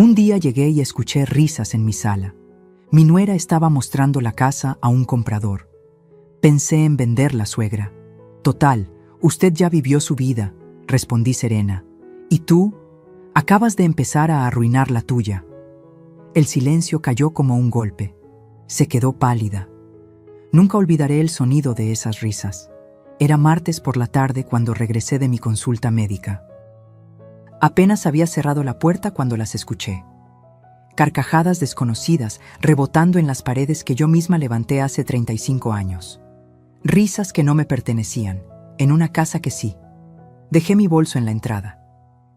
Un día llegué y escuché risas en mi sala. Mi nuera estaba mostrando la casa a un comprador. Pensé en venderla, suegra. Total, usted ya vivió su vida, respondí serena. ¿Y tú? Acabas de empezar a arruinar la tuya. El silencio cayó como un golpe. Se quedó pálida. Nunca olvidaré el sonido de esas risas. Era martes por la tarde cuando regresé de mi consulta médica. Apenas había cerrado la puerta cuando las escuché. Carcajadas desconocidas rebotando en las paredes que yo misma levanté hace 35 años. Risas que no me pertenecían, en una casa que sí. Dejé mi bolso en la entrada.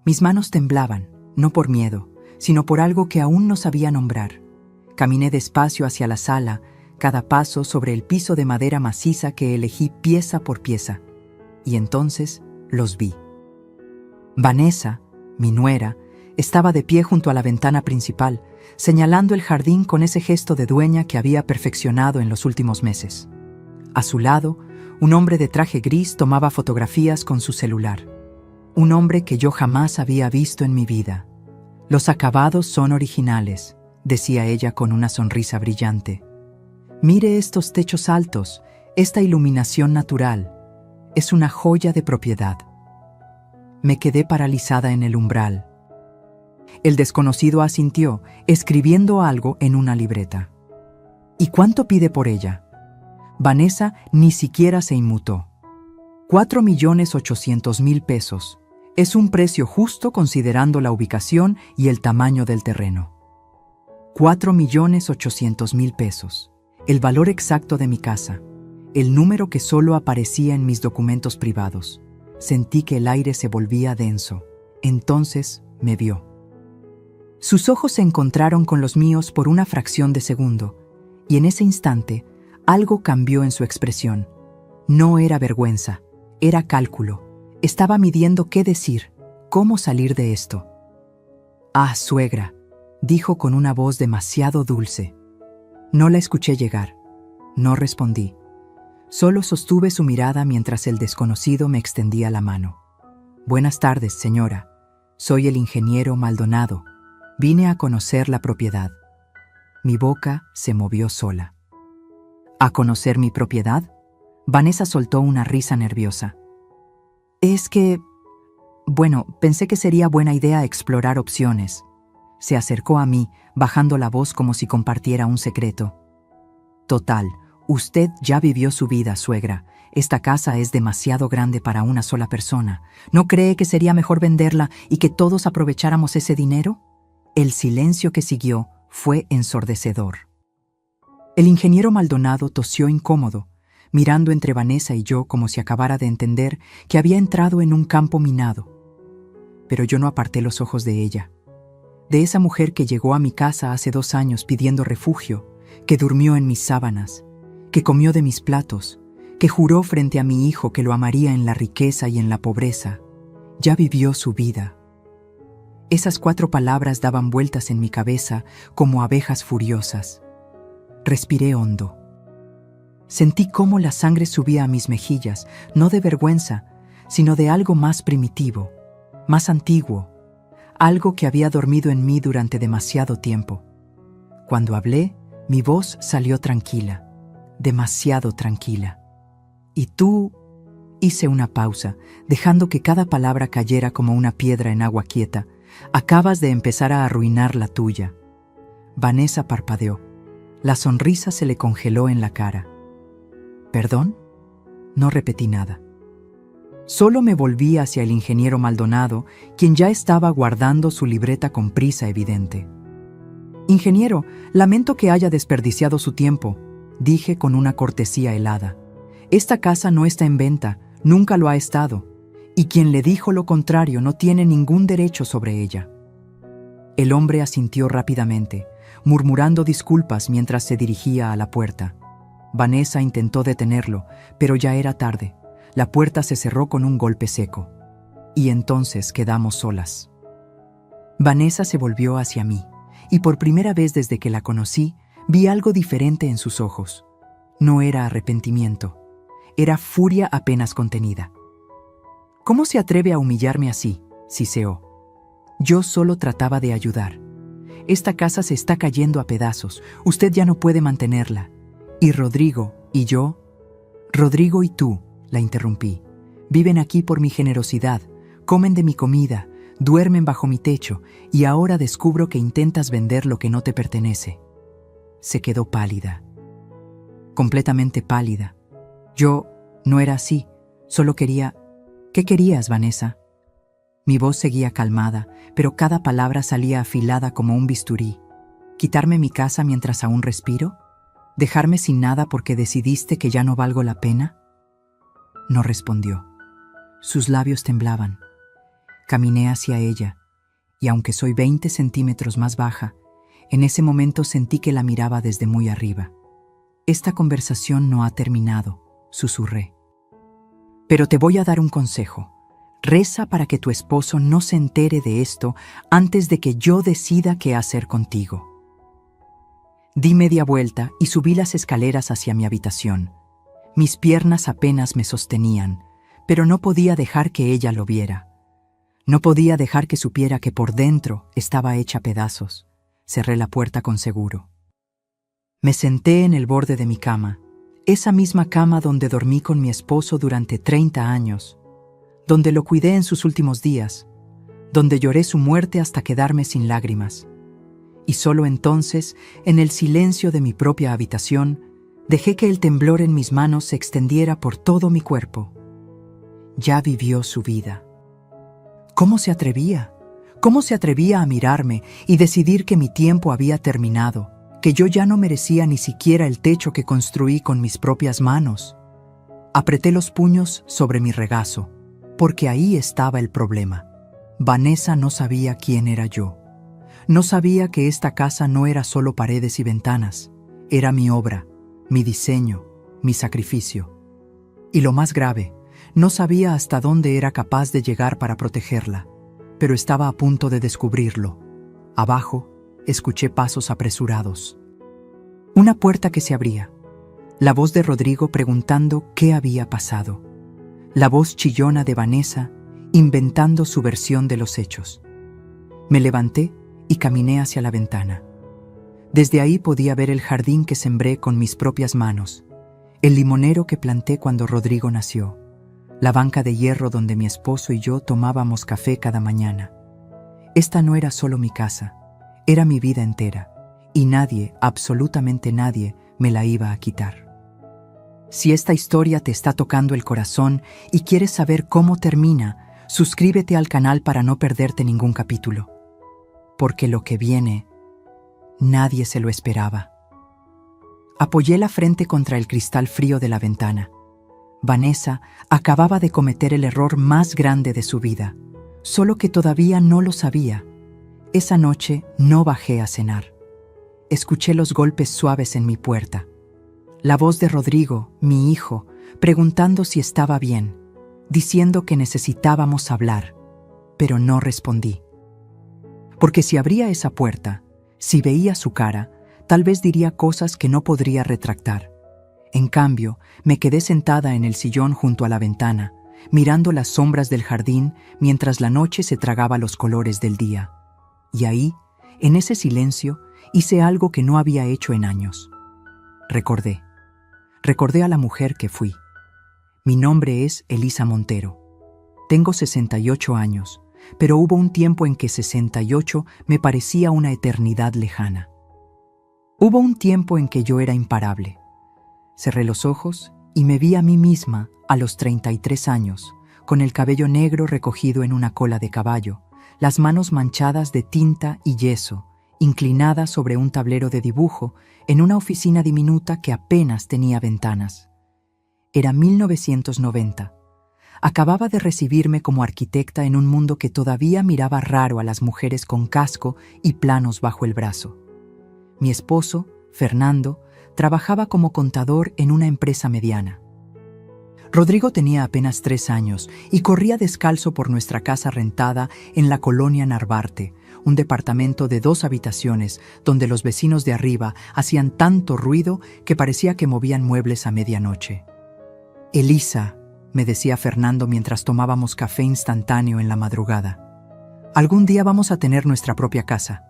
Mis manos temblaban, no por miedo, sino por algo que aún no sabía nombrar. Caminé despacio hacia la sala, cada paso sobre el piso de madera maciza que elegí pieza por pieza. Y entonces los vi. Vanessa, mi nuera, estaba de pie junto a la ventana principal, señalando el jardín con ese gesto de dueña que había perfeccionado en los últimos meses. A su lado, un hombre de traje gris tomaba fotografías con su celular. Un hombre que yo jamás había visto en mi vida. Los acabados son originales, decía ella con una sonrisa brillante. Mire estos techos altos, esta iluminación natural. Es una joya de propiedad. Me quedé paralizada en el umbral. El desconocido asintió, escribiendo algo en una libreta. ¿Y cuánto pide por ella? Vanessa ni siquiera se inmutó. 4.800.000 pesos. Es un precio justo considerando la ubicación y el tamaño del terreno. 4.800.000 pesos. El valor exacto de mi casa. El número que solo aparecía en mis documentos privados. Sentí que el aire se volvía denso. Entonces me vio. Sus ojos se encontraron con los míos por una fracción de segundo, y en ese instante algo cambió en su expresión. No era vergüenza, era cálculo. Estaba midiendo qué decir, cómo salir de esto. «Ah, suegra», dijo con una voz demasiado dulce. No la escuché llegar. No respondí. Solo sostuve su mirada mientras el desconocido me extendía la mano. «Buenas tardes, señora. Soy el ingeniero Maldonado. Vine a conocer la propiedad». Mi boca se movió sola. ¿A conocer mi propiedad? Vanessa soltó una risa nerviosa. Es que... Bueno, pensé que sería buena idea explorar opciones. Se acercó a mí, bajando la voz como si compartiera un secreto. Total, usted ya vivió su vida, suegra. Esta casa es demasiado grande para una sola persona. ¿No cree que sería mejor venderla y que todos aprovecháramos ese dinero? El silencio que siguió fue ensordecedor. El ingeniero Maldonado tosió incómodo, mirando entre Vanessa y yo como si acabara de entender que había entrado en un campo minado. Pero yo no aparté los ojos de ella, de esa mujer que llegó a mi casa hace 2 años pidiendo refugio, que durmió en mis sábanas, que comió de mis platos, que juró frente a mi hijo que lo amaría en la riqueza y en la pobreza. Ya vivió su vida. Esas 4 palabras daban vueltas en mi cabeza como abejas furiosas. Respiré hondo. Sentí cómo la sangre subía a mis mejillas, no de vergüenza, sino de algo más primitivo, más antiguo, algo que había dormido en mí durante demasiado tiempo. Cuando hablé, mi voz salió tranquila, demasiado tranquila. «¿Y tú?» Hice una pausa, dejando que cada palabra cayera como una piedra en agua quieta. «Acabas de empezar a arruinar la tuya». Vanessa parpadeó. La sonrisa se le congeló en la cara. ¿Perdón? No repetí nada. Solo me volví hacia el ingeniero Maldonado, quien ya estaba guardando su libreta con prisa evidente. «Ingeniero, lamento que haya desperdiciado su tiempo», dije con una cortesía helada. «Esta casa no está en venta, nunca lo ha estado, y quien le dijo lo contrario no tiene ningún derecho sobre ella». El hombre asintió rápidamente, murmurando disculpas mientras se dirigía a la puerta. Vanessa intentó detenerlo, pero ya era tarde. La puerta se cerró con un golpe seco. Y entonces quedamos solas. Vanessa se volvió hacia mí, y por primera vez desde que la conocí, vi algo diferente en sus ojos. No era arrepentimiento, era furia apenas contenida. «¿Cómo se atreve a humillarme así?», siseó. Yo solo trataba de ayudar. esta casa se está cayendo a pedazos. Usted ya no puede mantenerla. Y Rodrigo y yo... Rodrigo y tú, la interrumpí. Viven aquí por mi generosidad, comen de mi comida, duermen bajo mi techo, y ahora descubro que intentas vender lo que no te pertenece. Se quedó pálida. Completamente pálida. Yo no era así, solo quería... ¿Qué querías, Vanessa? Mi voz seguía calmada, pero cada palabra salía afilada como un bisturí. ¿Quitarme mi casa mientras aún respiro? ¿Dejarme sin nada porque decidiste que ya no valgo la pena? No respondió. Sus labios temblaban. Caminé hacia ella, y aunque soy 20 centímetros más baja, en ese momento sentí que la miraba desde muy arriba. Esta conversación no ha terminado, susurré. Pero te voy a dar un consejo. Reza para que tu esposo no se entere de esto antes de que yo decida qué hacer contigo. Di media vuelta y subí las escaleras hacia mi habitación. Mis piernas apenas me sostenían, pero no podía dejar que ella lo viera. No podía dejar que supiera que por dentro estaba hecha pedazos. Cerré la puerta con seguro. Me senté en el borde de mi cama, esa misma cama donde dormí con mi esposo durante 30 años, donde lo cuidé en sus últimos días, donde lloré su muerte hasta quedarme sin lágrimas. Y solo entonces, en el silencio de mi propia habitación, dejé que el temblor en mis manos se extendiera por todo mi cuerpo. Ya vivió su vida. ¿Cómo se atrevía? ¿Cómo se atrevía a mirarme y decidir que mi tiempo había terminado, que yo ya no merecía ni siquiera el techo que construí con mis propias manos? Apreté los puños sobre mi regazo, porque ahí estaba el problema. Vanessa no sabía quién era yo. No sabía que esta casa no era solo paredes y ventanas, era mi obra, mi diseño, mi sacrificio. Y lo más grave, no sabía hasta dónde era capaz de llegar para protegerla, pero estaba a punto de descubrirlo. Abajo, escuché pasos apresurados. Una puerta que se abría. La voz de Rodrigo preguntando qué había pasado. La voz chillona de Vanessa inventando su versión de los hechos. Me levanté y caminé hacia la ventana. Desde ahí podía ver el jardín que sembré con mis propias manos, el limonero que planté cuando Rodrigo nació, la banca de hierro donde mi esposo y yo tomábamos café cada mañana. Esta no era solo mi casa, era mi vida entera, y nadie, absolutamente nadie, me la iba a quitar. Si esta historia te está tocando el corazón y quieres saber cómo termina, suscríbete al canal para no perderte ningún capítulo. Porque lo que viene, nadie se lo esperaba. Apoyé la frente contra el cristal frío de la ventana. Vanessa acababa de cometer el error más grande de su vida, solo que todavía no lo sabía. Esa noche no bajé a cenar. Escuché los golpes suaves en mi puerta. La voz de Rodrigo, mi hijo, preguntando si estaba bien, diciendo que necesitábamos hablar, pero no respondí. Porque si abría esa puerta, si veía su cara, tal vez diría cosas que no podría retractar. En cambio, me quedé sentada en el sillón junto a la ventana, mirando las sombras del jardín mientras la noche se tragaba los colores del día. Y ahí, en ese silencio, hice algo que no había hecho en años. Recordé a la mujer que fui. Mi nombre es Elisa Montero. Tengo 68 años. Pero hubo un tiempo en que 68 me parecía una eternidad lejana. Hubo un tiempo en que yo era imparable. Cerré los ojos y me vi a mí misma a los 33 años, con el cabello negro recogido en una cola de caballo, las manos manchadas de tinta y yeso, inclinada sobre un tablero de dibujo en una oficina diminuta que apenas tenía ventanas. Era 1990. Acababa de recibirme como arquitecta en un mundo que todavía miraba raro a las mujeres con casco y planos bajo el brazo. Mi esposo, Fernando, trabajaba como contador en una empresa mediana. Rodrigo tenía apenas 3 años y corría descalzo por nuestra casa rentada en la colonia Narvarte, un departamento de 2 habitaciones donde los vecinos de arriba hacían tanto ruido que parecía que movían muebles a medianoche. Elisa, me decía Fernando mientras tomábamos café instantáneo en la madrugada, algún día vamos a tener nuestra propia casa.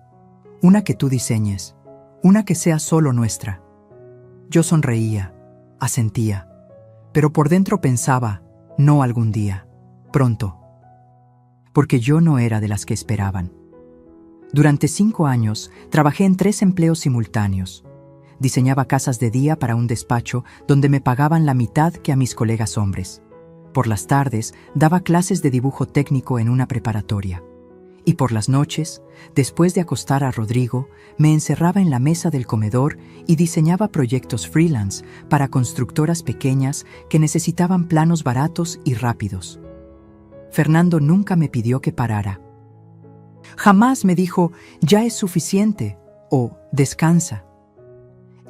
Una que tú diseñes, una que sea solo nuestra. Yo sonreía, asentía, pero por dentro pensaba, no algún día, pronto. Porque yo no era de las que esperaban. Durante 5 años trabajé en 3 empleos simultáneos. Diseñaba casas de día para un despacho donde me pagaban la mitad que a mis colegas hombres. Por las tardes daba clases de dibujo técnico en una preparatoria. Y por las noches, después de acostar a Rodrigo, me encerraba en la mesa del comedor y diseñaba proyectos freelance para constructoras pequeñas que necesitaban planos baratos y rápidos. Fernando nunca me pidió que parara. Jamás me dijo, ya es suficiente, o descansa.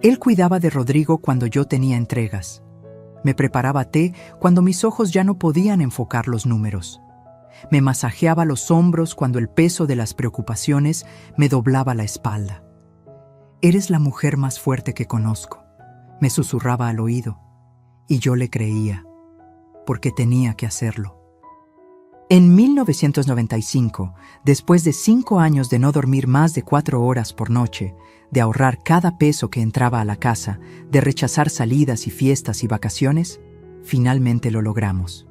Él cuidaba de Rodrigo cuando yo tenía entregas. Me preparaba té cuando mis ojos ya no podían enfocar los números. Me masajeaba los hombros cuando el peso de las preocupaciones me doblaba la espalda. Eres la mujer más fuerte que conozco, me susurraba al oído, y yo le creía, porque tenía que hacerlo. En 1995, después de 5 años de no dormir más de 4 horas por noche, de ahorrar cada peso que entraba a la casa, de rechazar salidas y fiestas y vacaciones, finalmente lo logramos.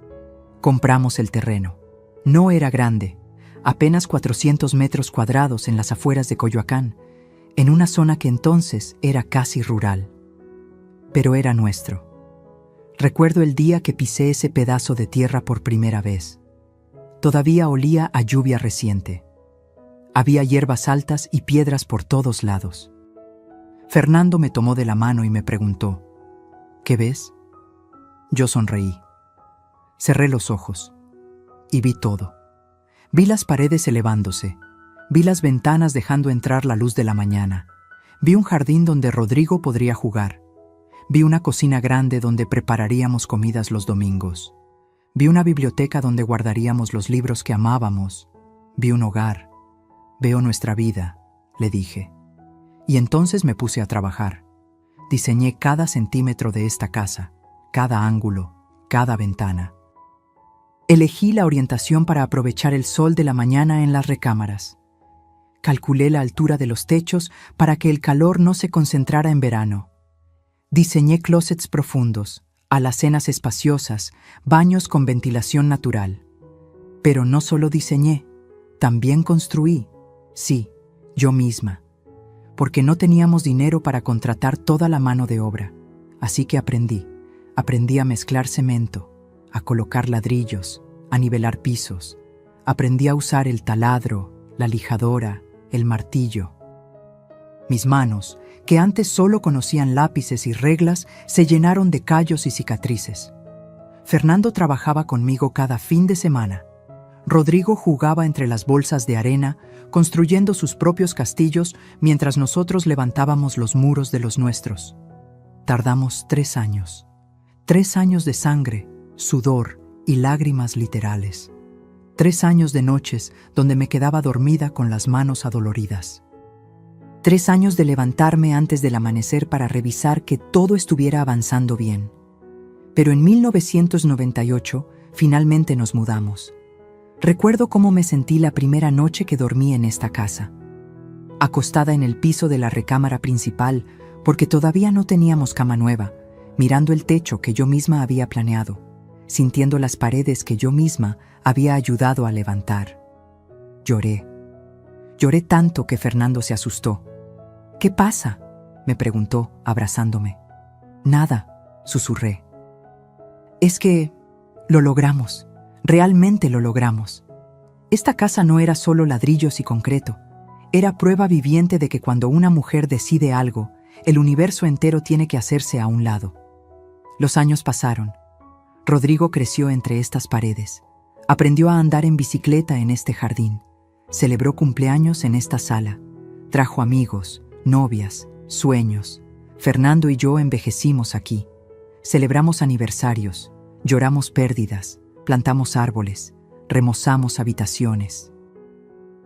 Compramos el terreno. No era grande, apenas 400 metros cuadrados en las afueras de Coyoacán, en una zona que entonces era casi rural. Pero era nuestro. Recuerdo el día que pisé ese pedazo de tierra por primera vez. Todavía olía a lluvia reciente. Había hierbas altas y piedras por todos lados. Fernando me tomó de la mano y me preguntó, ¿qué ves? Yo sonreí. Cerré los ojos y vi todo. Vi las paredes elevándose, vi las ventanas dejando entrar la luz de la mañana, vi un jardín donde Rodrigo podría jugar, vi una cocina grande donde prepararíamos comidas los domingos, vi una biblioteca donde guardaríamos los libros que amábamos, vi un hogar, veo nuestra vida, le dije. Y entonces me puse a trabajar. Diseñé cada centímetro de esta casa, cada ángulo, cada ventana. Elegí la orientación para aprovechar el sol de la mañana en las recámaras. Calculé la altura de los techos para que el calor no se concentrara en verano. Diseñé closets profundos, alacenas espaciosas, baños con ventilación natural. Pero no solo diseñé, también construí, sí, yo misma. Porque no teníamos dinero para contratar toda la mano de obra. Así que aprendí a mezclar cemento, a colocar ladrillos, a nivelar pisos. Aprendí a usar el taladro, la lijadora, el martillo. Mis manos, que antes solo conocían lápices y reglas, se llenaron de callos y cicatrices. Fernando trabajaba conmigo cada fin de semana. Rodrigo jugaba entre las bolsas de arena, construyendo sus propios castillos mientras nosotros levantábamos los muros de los nuestros. Tardamos 3 años. 3 años de sangre, sudor y lágrimas literales. 3 años de noches donde me quedaba dormida con las manos adoloridas. 3 años de levantarme antes del amanecer para revisar que todo estuviera avanzando bien. Pero en 1998 finalmente nos mudamos. Recuerdo cómo me sentí la primera noche que dormí en esta casa. Acostada en el piso de la recámara principal, porque todavía no teníamos cama nueva, mirando el techo que yo misma había planeado, sintiendo las paredes que yo misma había ayudado a levantar. Lloré. Lloré tanto que Fernando se asustó. ¿Qué pasa?, me preguntó, abrazándome. Nada, susurré. Es que lo logramos. Realmente lo logramos. Esta casa no era solo ladrillos y concreto. Era prueba viviente de que cuando una mujer decide algo, el universo entero tiene que hacerse a un lado. Los años pasaron. Rodrigo creció entre estas paredes. Aprendió a andar en bicicleta en este jardín. Celebró cumpleaños en esta sala. Trajo amigos, novias, sueños. Fernando y yo envejecimos aquí. Celebramos aniversarios, lloramos pérdidas. Plantamos árboles, remozamos habitaciones.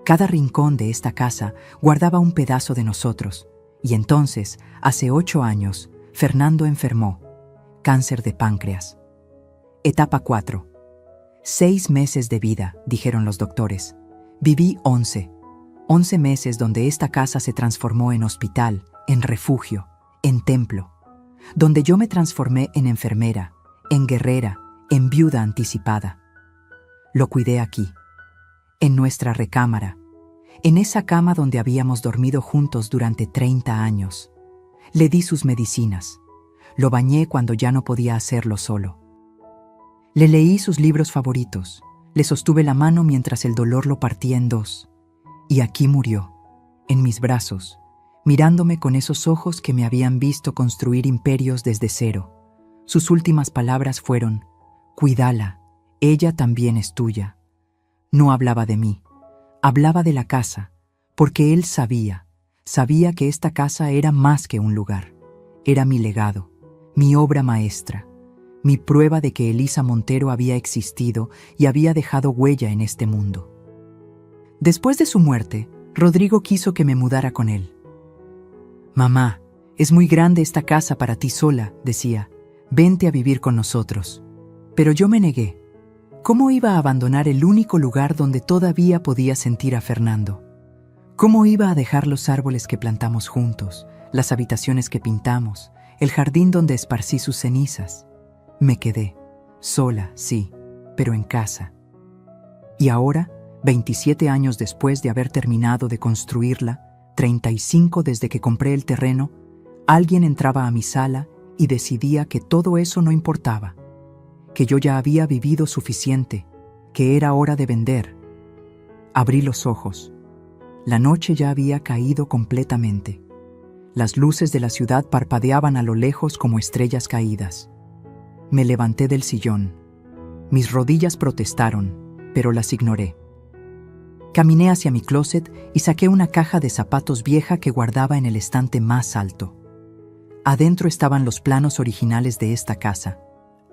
Cada rincón de esta casa guardaba un pedazo de nosotros, y entonces, hace 8 años, Fernando enfermó. Cáncer de páncreas. Etapa 4. 6 meses de vida, dijeron los doctores. Viví 11. 11 meses donde esta casa se transformó en hospital, en refugio, en templo, donde yo me transformé en enfermera, en guerrera, en viuda anticipada. Lo cuidé aquí, en nuestra recámara, en esa cama donde habíamos dormido juntos durante 30 años. Le di sus medicinas. Lo bañé cuando ya no podía hacerlo solo. Le leí sus libros favoritos. Le sostuve la mano mientras el dolor lo partía en dos. Y aquí murió, en mis brazos, mirándome con esos ojos que me habían visto construir imperios desde cero. Sus últimas palabras fueron: «Cuídala, ella también es tuya». No hablaba de mí, hablaba de la casa, porque él sabía que esta casa era más que un lugar. Era mi legado, mi obra maestra, mi prueba de que Elisa Montero había existido y había dejado huella en este mundo. Después de su muerte, Rodrigo quiso que me mudara con él. «Mamá, es muy grande esta casa para ti sola», decía. «Vente a vivir con nosotros». Pero yo me negué. ¿Cómo iba a abandonar el único lugar donde todavía podía sentir a Fernando? ¿Cómo iba a dejar los árboles que plantamos juntos, las habitaciones que pintamos, el jardín donde esparcí sus cenizas? Me quedé, sola, sí, pero en casa. Y ahora, 27 años después de haber terminado de construirla, 35 desde que compré el terreno, alguien entraba a mi sala y decidía que todo eso no importaba, que yo ya había vivido suficiente, que era hora de vender. Abrí los ojos. La noche ya había caído completamente. Las luces de la ciudad parpadeaban a lo lejos como estrellas caídas. Me levanté del sillón. Mis rodillas protestaron, pero las ignoré. Caminé hacia mi closet y saqué una caja de zapatos vieja que guardaba en el estante más alto. Adentro estaban los planos originales de esta casa,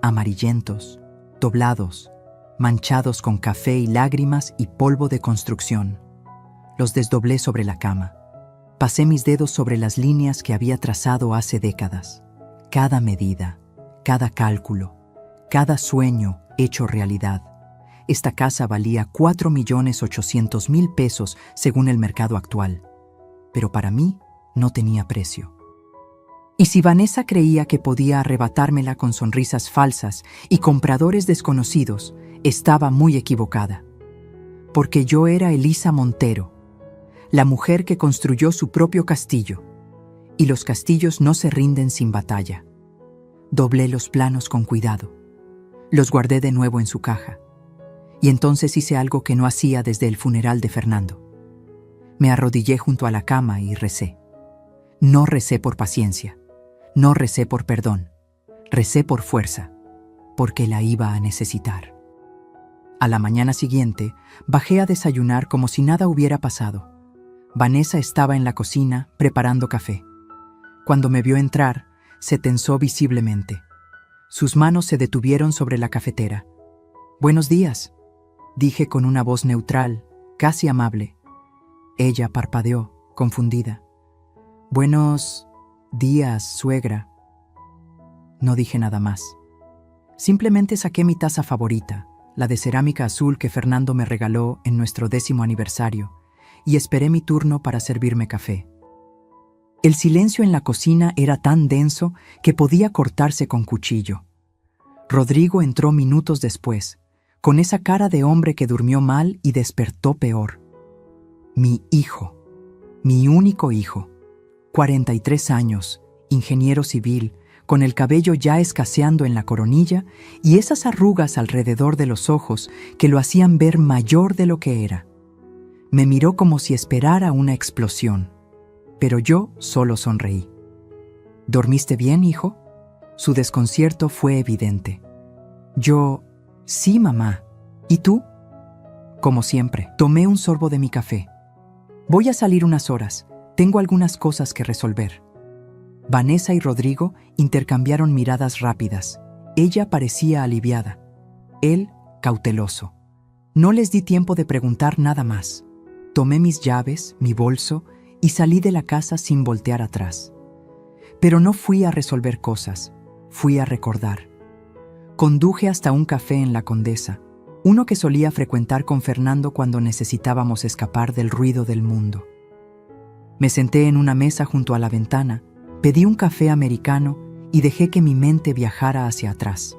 amarillentos, doblados, manchados con café y lágrimas y polvo de construcción. Los desdoblé sobre la cama. Pasé mis dedos sobre las líneas que había trazado hace décadas. Cada medida, cada cálculo, cada sueño hecho realidad. Esta casa valía 4.800.000 pesos según el mercado actual. Pero para mí no tenía precio. Y si Vanessa creía que podía arrebatármela con sonrisas falsas y compradores desconocidos, estaba muy equivocada. Porque yo era Elisa Montero, la mujer que construyó su propio castillo. Y los castillos no se rinden sin batalla. Doblé los planos con cuidado. Los guardé de nuevo en su caja. Y entonces hice algo que no hacía desde el funeral de Fernando. Me arrodillé junto a la cama y recé. No recé por paciencia. No recé por perdón. Recé por fuerza, porque la iba a necesitar. A la mañana siguiente, bajé a desayunar como si nada hubiera pasado. Vanessa estaba en la cocina preparando café. Cuando me vio entrar, se tensó visiblemente. Sus manos se detuvieron sobre la cafetera. «Buenos días», dije con una voz neutral, casi amable. Ella parpadeó, confundida. «Buenos días, suegra». No dije nada más. Simplemente saqué mi taza favorita, la de cerámica azul que Fernando me regaló en nuestro 10º aniversario, y esperé mi turno para servirme café. El silencio en la cocina era tan denso que podía cortarse con cuchillo. Rodrigo entró minutos después, con esa cara de hombre que durmió mal y despertó peor. Mi hijo, mi único hijo, 43 años, ingeniero civil, con el cabello ya escaseando en la coronilla y esas arrugas alrededor de los ojos que lo hacían ver mayor de lo que era. Me miró como si esperara una explosión, pero yo solo sonreí. «¿Dormiste bien, hijo?» Su desconcierto fue evidente. Yo: «Sí, mamá. ¿Y tú?» Como siempre, tomé un sorbo de mi café. «Voy a salir unas horas. Tengo algunas cosas que resolver». Vanessa y Rodrigo intercambiaron miradas rápidas. Ella parecía aliviada. Él, cauteloso. No les di tiempo de preguntar nada más. Tomé mis llaves, mi bolso, y salí de la casa sin voltear atrás. Pero no fui a resolver cosas, fui a recordar. Conduje hasta un café en La Condesa. uno que solía frecuentar con Fernando cuando necesitábamos escapar del ruido del mundo. Me senté en una mesa junto a la ventana, pedí un café americano y dejé que mi mente viajara hacia atrás.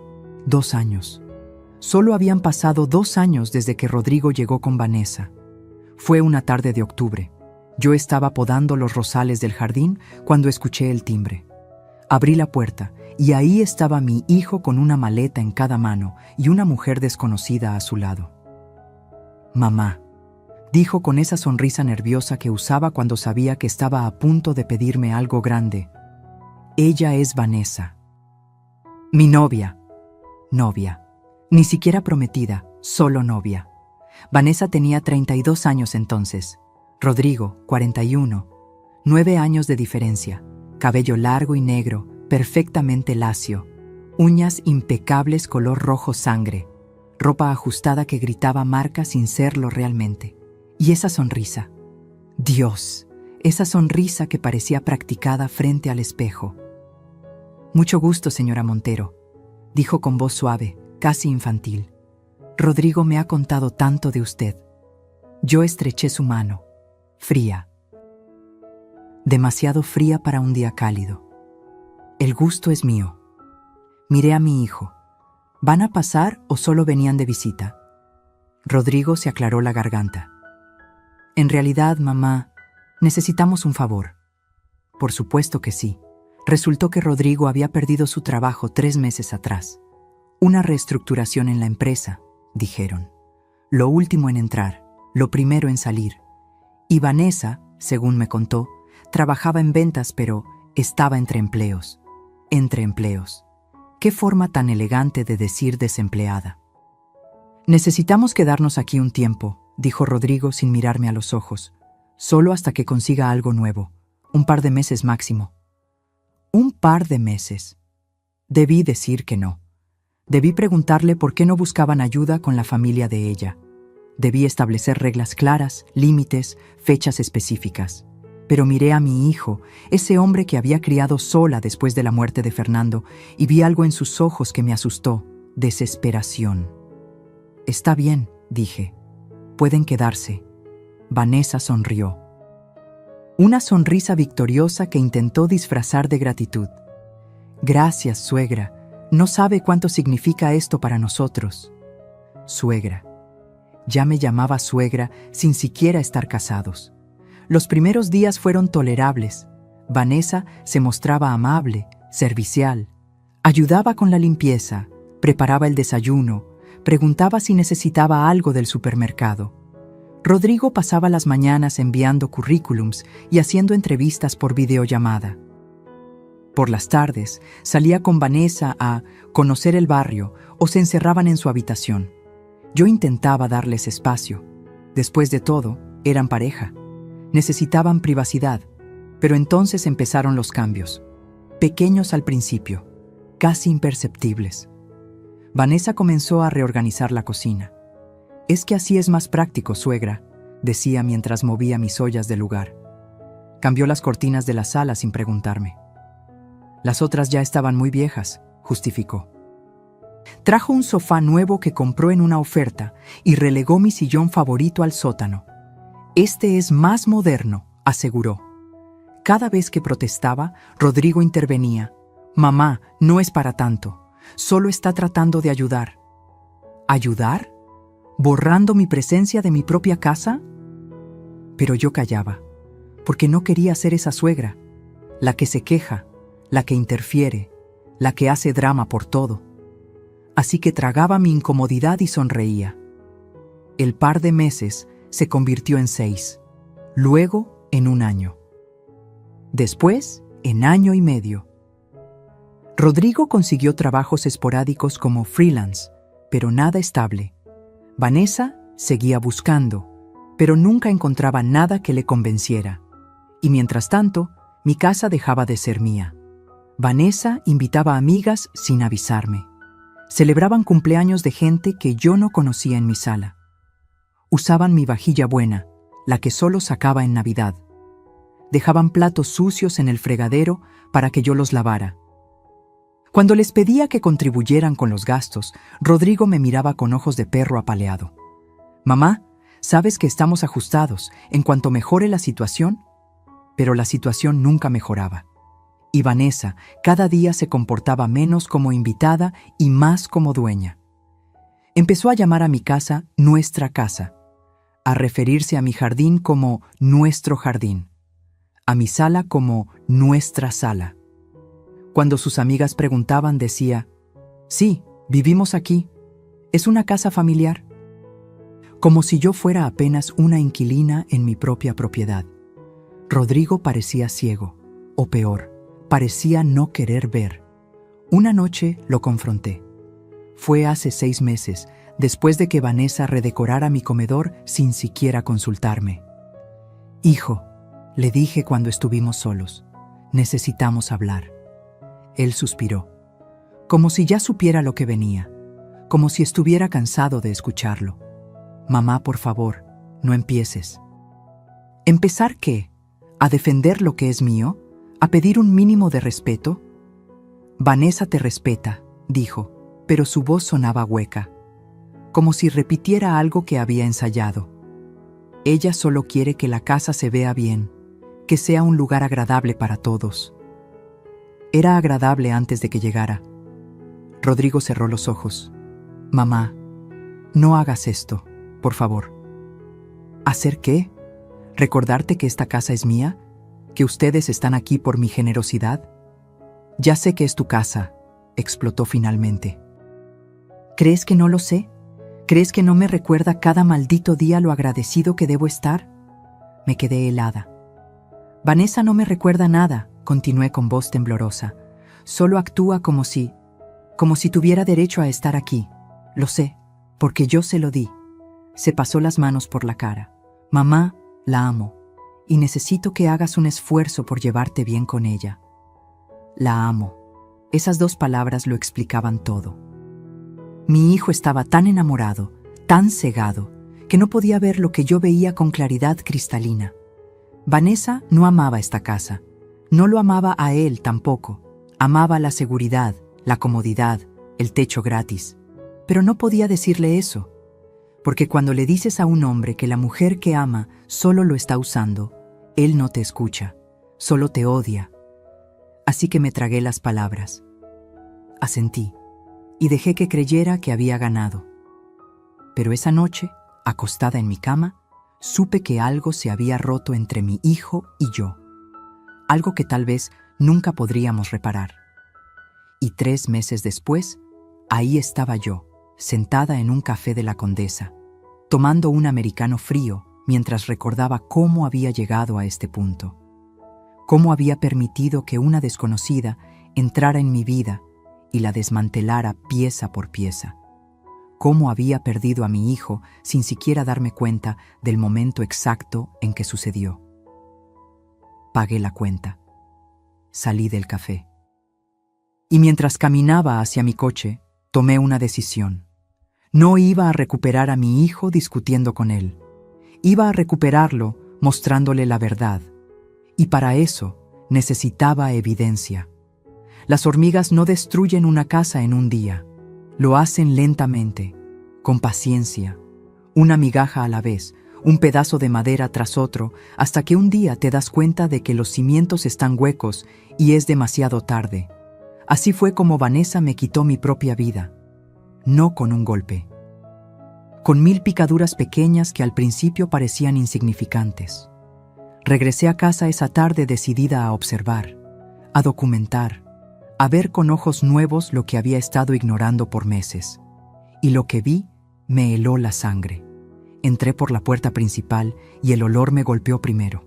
2 años. Solo habían pasado 2 años desde que Rodrigo llegó con Vanessa. Fue una tarde de octubre. Yo estaba podando los rosales del jardín cuando escuché el timbre. Abrí la puerta y ahí estaba mi hijo con una maleta en cada mano y una mujer desconocida a su lado. «Mamá», dijo con esa sonrisa nerviosa que usaba cuando sabía que estaba a punto de pedirme algo grande. «Ella es Vanessa. Mi novia». Novia. Ni siquiera prometida, solo novia. Vanessa tenía 32 años entonces. Rodrigo, 41. 9 años de diferencia. Cabello largo y negro, perfectamente lacio. Uñas impecables color rojo sangre. Ropa ajustada que gritaba marca sin serlo realmente. Y esa sonrisa. Dios, esa sonrisa que parecía practicada frente al espejo. «Mucho gusto, señora Montero», dijo con voz suave, casi infantil. «Rodrigo me ha contado tanto de usted». Yo estreché su mano, fría. Demasiado fría para un día cálido. «El gusto es mío». Miré a mi hijo. ¿Van a pasar o solo venían de visita? Rodrigo se aclaró la garganta. «En realidad, mamá, necesitamos un favor». Por supuesto que sí. Resultó que Rodrigo había perdido su trabajo 3 meses atrás. Una reestructuración en la empresa, dijeron. Lo último en entrar, lo primero en salir. Y Vanessa, según me contó, trabajaba en ventas, pero estaba entre empleos. Entre empleos. Qué forma tan elegante de decir desempleada. «Necesitamos quedarnos aquí un tiempo», dijo Rodrigo sin mirarme a los ojos. «Solo hasta que consiga algo nuevo. Un par de meses máximo». «¿Un par de meses?» Debí decir que no. Debí preguntarle por qué no buscaban ayuda con la familia de ella. Debí establecer reglas claras, límites, fechas específicas. Pero miré a mi hijo, ese hombre que había criado sola después de la muerte de Fernando, y vi algo en sus ojos que me asustó: desesperación. «Está bien», dije. «Pueden quedarse». Vanessa sonrió. Una sonrisa victoriosa que intentó disfrazar de gratitud. «Gracias, suegra. No sabe cuánto significa esto para nosotros». Suegra. Ya me llamaba suegra sin siquiera estar casados. Los primeros días fueron tolerables. Vanessa se mostraba amable, servicial. Ayudaba con la limpieza, preparaba el desayuno, preguntaba si necesitaba algo del supermercado. Rodrigo pasaba las mañanas enviando currículums y haciendo entrevistas por videollamada. Por las tardes salía con Vanessa a conocer el barrio o se encerraban en su habitación. Yo intentaba darles espacio. Después de todo, eran pareja. Necesitaban privacidad, pero entonces empezaron los cambios. Pequeños al principio, casi imperceptibles. Vanessa comenzó a reorganizar la cocina. «Es que así es más práctico, suegra», decía mientras movía mis ollas del lugar. Cambió las cortinas de la sala sin preguntarme. «Las otras ya estaban muy viejas», justificó. Trajo un sofá nuevo que compró en una oferta y relegó mi sillón favorito al sótano. «Este es más moderno», aseguró. Cada vez que protestaba, Rodrigo intervenía. «Mamá, no es para tanto. Solo está tratando de ayudar». ¿Ayudar? ¿Borrando mi presencia de mi propia casa? Pero yo callaba, porque no quería ser esa suegra, la que se queja, la que interfiere, la que hace drama por todo. Así que tragaba mi incomodidad y sonreía. El par de meses se convirtió en 6, luego en 1 año. Después, en 1 año y medio. Rodrigo consiguió trabajos esporádicos como freelance, pero nada estable. Vanessa seguía buscando, pero nunca encontraba nada que le convenciera. Y mientras tanto, mi casa dejaba de ser mía. Vanessa invitaba amigas sin avisarme. Celebraban cumpleaños de gente que yo no conocía en mi sala. Usaban mi vajilla buena, la que solo sacaba en Navidad. Dejaban platos sucios en el fregadero para que yo los lavara. Cuando les pedía que contribuyeran con los gastos, Rodrigo me miraba con ojos de perro apaleado. «Mamá, sabes que estamos ajustados. En cuanto mejore la situación». Pero la situación nunca mejoraba. Y Vanessa cada día se comportaba menos como invitada y más como dueña. Empezó a llamar a mi casa nuestra casa, a referirse a mi jardín como nuestro jardín, a mi sala como nuestra sala. Cuando sus amigas preguntaban, decía: «Sí, vivimos aquí. Es una casa familiar». Como si yo fuera apenas una inquilina en mi propia propiedad. Rodrigo parecía ciego, o peor, parecía no querer ver. Una noche lo confronté. Fue hace 6 meses, después de que Vanessa redecorara mi comedor sin siquiera consultarme. «Hijo», le dije cuando estuvimos solos, «necesitamos hablar». Él suspiró, como si ya supiera lo que venía, como si estuviera cansado de escucharlo. «Mamá, por favor, no empieces». ¿Empezar qué? ¿A defender lo que es mío? ¿A pedir un mínimo de respeto? «Vanessa te respeta», dijo, pero su voz sonaba hueca, como si repitiera algo que había ensayado. «Ella solo quiere que la casa se vea bien, que sea un lugar agradable para todos». Era agradable antes de que llegara. Rodrigo cerró los ojos. «Mamá, no hagas esto, por favor». ¿Hacer qué? ¿Recordarte que esta casa es mía? ¿Que ustedes están aquí por mi generosidad? «Ya sé que es tu casa», explotó finalmente. ¿Crees que no lo sé? ¿Crees que no me recuerda cada maldito día lo agradecido que debo estar? Me quedé helada. «Vanessa no me recuerda nada», continué con voz temblorosa. «Solo actúa como si tuviera derecho a estar aquí. Lo sé, porque yo se lo di». Se pasó las manos por la cara. «Mamá, la amo, y necesito que hagas un esfuerzo por llevarte bien con ella». La amo. Esas 2 palabras lo explicaban todo. Mi hijo estaba tan enamorado, tan cegado, que no podía ver lo que yo veía con claridad cristalina. Vanessa no amaba esta casa. No lo amaba a él tampoco. Amaba la seguridad, la comodidad, el techo gratis. Pero no podía decirle eso. Porque cuando le dices a un hombre que la mujer que ama solo lo está usando, él no te escucha, solo te odia. Así que me tragué las palabras. Asentí y dejé que creyera que había ganado. Pero esa noche, acostada en mi cama, supe que algo se había roto entre mi hijo y yo. Algo que tal vez nunca podríamos reparar. Y 3 meses después, ahí estaba yo, sentada en un café de la Condesa, tomando un americano frío mientras recordaba cómo había llegado a este punto. Cómo había permitido que una desconocida entrara en mi vida y la desmantelara pieza por pieza. Cómo había perdido a mi hijo sin siquiera darme cuenta del momento exacto en que sucedió. Pagué la cuenta. Salí del café. Y mientras caminaba hacia mi coche, tomé una decisión. No iba a recuperar a mi hijo discutiendo con él. Iba a recuperarlo mostrándole la verdad. Y para eso necesitaba evidencia. Las hormigas no destruyen una casa en un día. Lo hacen lentamente, con paciencia, una migaja a la vez, un pedazo de madera tras otro, hasta que un día te das cuenta de que los cimientos están huecos y es demasiado tarde. Así fue como Vanessa me quitó mi propia vida. No con un golpe. Con 1000 picaduras pequeñas que al principio parecían insignificantes. Regresé a casa esa tarde decidida a observar, a documentar, a ver con ojos nuevos lo que había estado ignorando por meses. Y lo que vi me heló la sangre. Entré por la puerta principal y el olor me golpeó primero.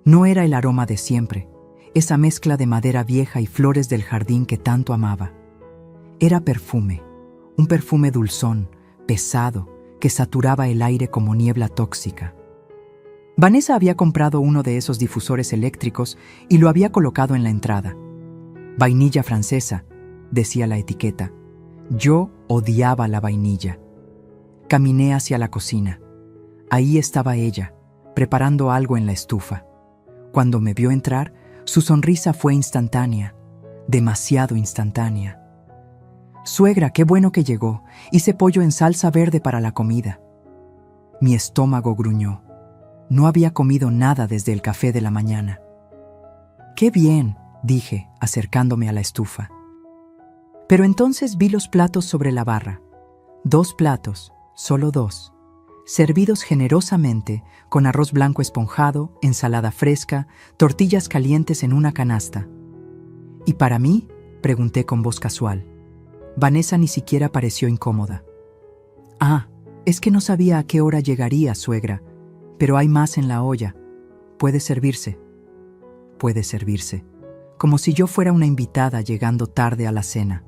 No era el aroma de siempre, esa mezcla de madera vieja y flores del jardín que tanto amaba. Era perfume, un perfume dulzón, pesado, que saturaba el aire como niebla tóxica. Vanessa había comprado uno de esos difusores eléctricos y lo había colocado en la entrada. Vainilla francesa, decía la etiqueta. Yo odiaba la vainilla. Caminé hacia la cocina. Ahí estaba ella, preparando algo en la estufa. Cuando me vio entrar, su sonrisa fue instantánea. demasiado instantánea. Suegra, qué bueno que llegó. Hice pollo en salsa verde para la comida. Mi estómago gruñó. No había comido nada desde el café de la mañana. ¡Qué bien!, dije, acercándome a la estufa. Pero entonces vi los platos sobre la barra. 2 platos, solo 2, servidos generosamente con arroz blanco esponjado, ensalada fresca, tortillas calientes en una canasta. ¿Y para mí?, pregunté con voz casual. Vanessa ni siquiera pareció incómoda. «Ah, es que no sabía a qué hora llegaría, suegra, pero hay más en la olla. Puede servirse». «Puede servirse», como si yo fuera una invitada llegando tarde a la cena.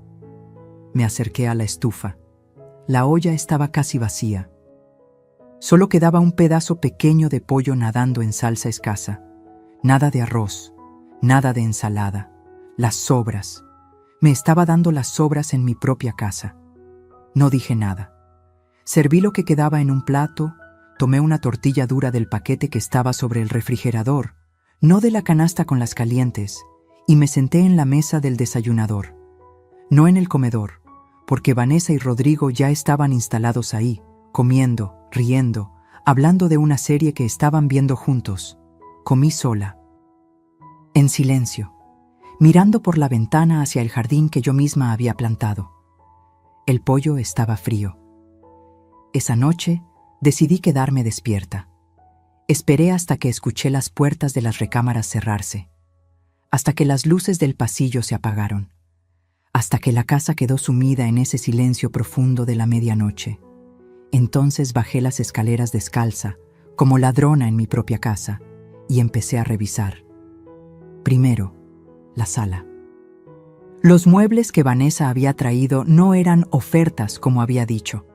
Me acerqué a la estufa. La olla estaba casi vacía. Solo quedaba un pedazo pequeño de pollo nadando en salsa escasa. Nada de arroz, nada de ensalada. Las sobras. Me estaba dando las sobras en mi propia casa. No dije nada. Serví lo que quedaba en un plato, tomé una tortilla dura del paquete que estaba sobre el refrigerador, no de la canasta con las calientes, y me senté en la mesa del desayunador. No en el comedor, porque Vanessa y Rodrigo ya estaban instalados ahí, comiendo, riendo, hablando de una serie que estaban viendo juntos. Comí sola. En silencio, mirando por la ventana hacia el jardín que yo misma había plantado. El pollo estaba frío. Esa noche decidí quedarme despierta. Esperé hasta que escuché las puertas de las recámaras cerrarse, hasta que las luces del pasillo se apagaron, hasta que la casa quedó sumida en ese silencio profundo de la medianoche. Entonces bajé las escaleras descalza, como ladrona en mi propia casa, y empecé a revisar. Primero, la sala. Los muebles que Vanessa había traído no eran ofertas como había dicho.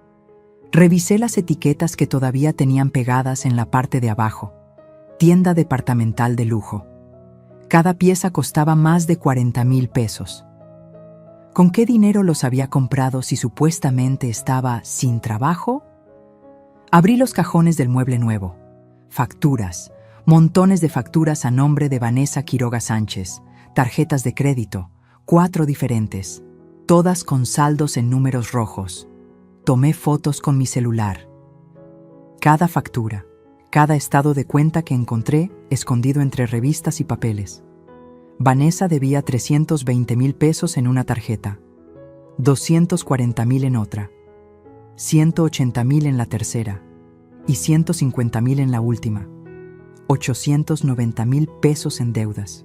Revisé las etiquetas que todavía tenían pegadas en la parte de abajo. Tienda departamental de lujo. Cada pieza costaba más de 40,000 pesos. ¿Con qué dinero los había comprado si supuestamente estaba sin trabajo? Abrí los cajones del mueble nuevo. Facturas, montones de facturas a nombre de Vanessa Quiroga Sánchez, tarjetas de crédito, 4 diferentes, todas con saldos en números rojos. Tomé fotos con mi celular. Cada factura, cada estado de cuenta que encontré escondido entre revistas y papeles. Vanessa debía 320,000 pesos en una tarjeta, 240,000 en otra, 180,000 en la tercera y 150,000 en la última. 890,000 pesos en deudas.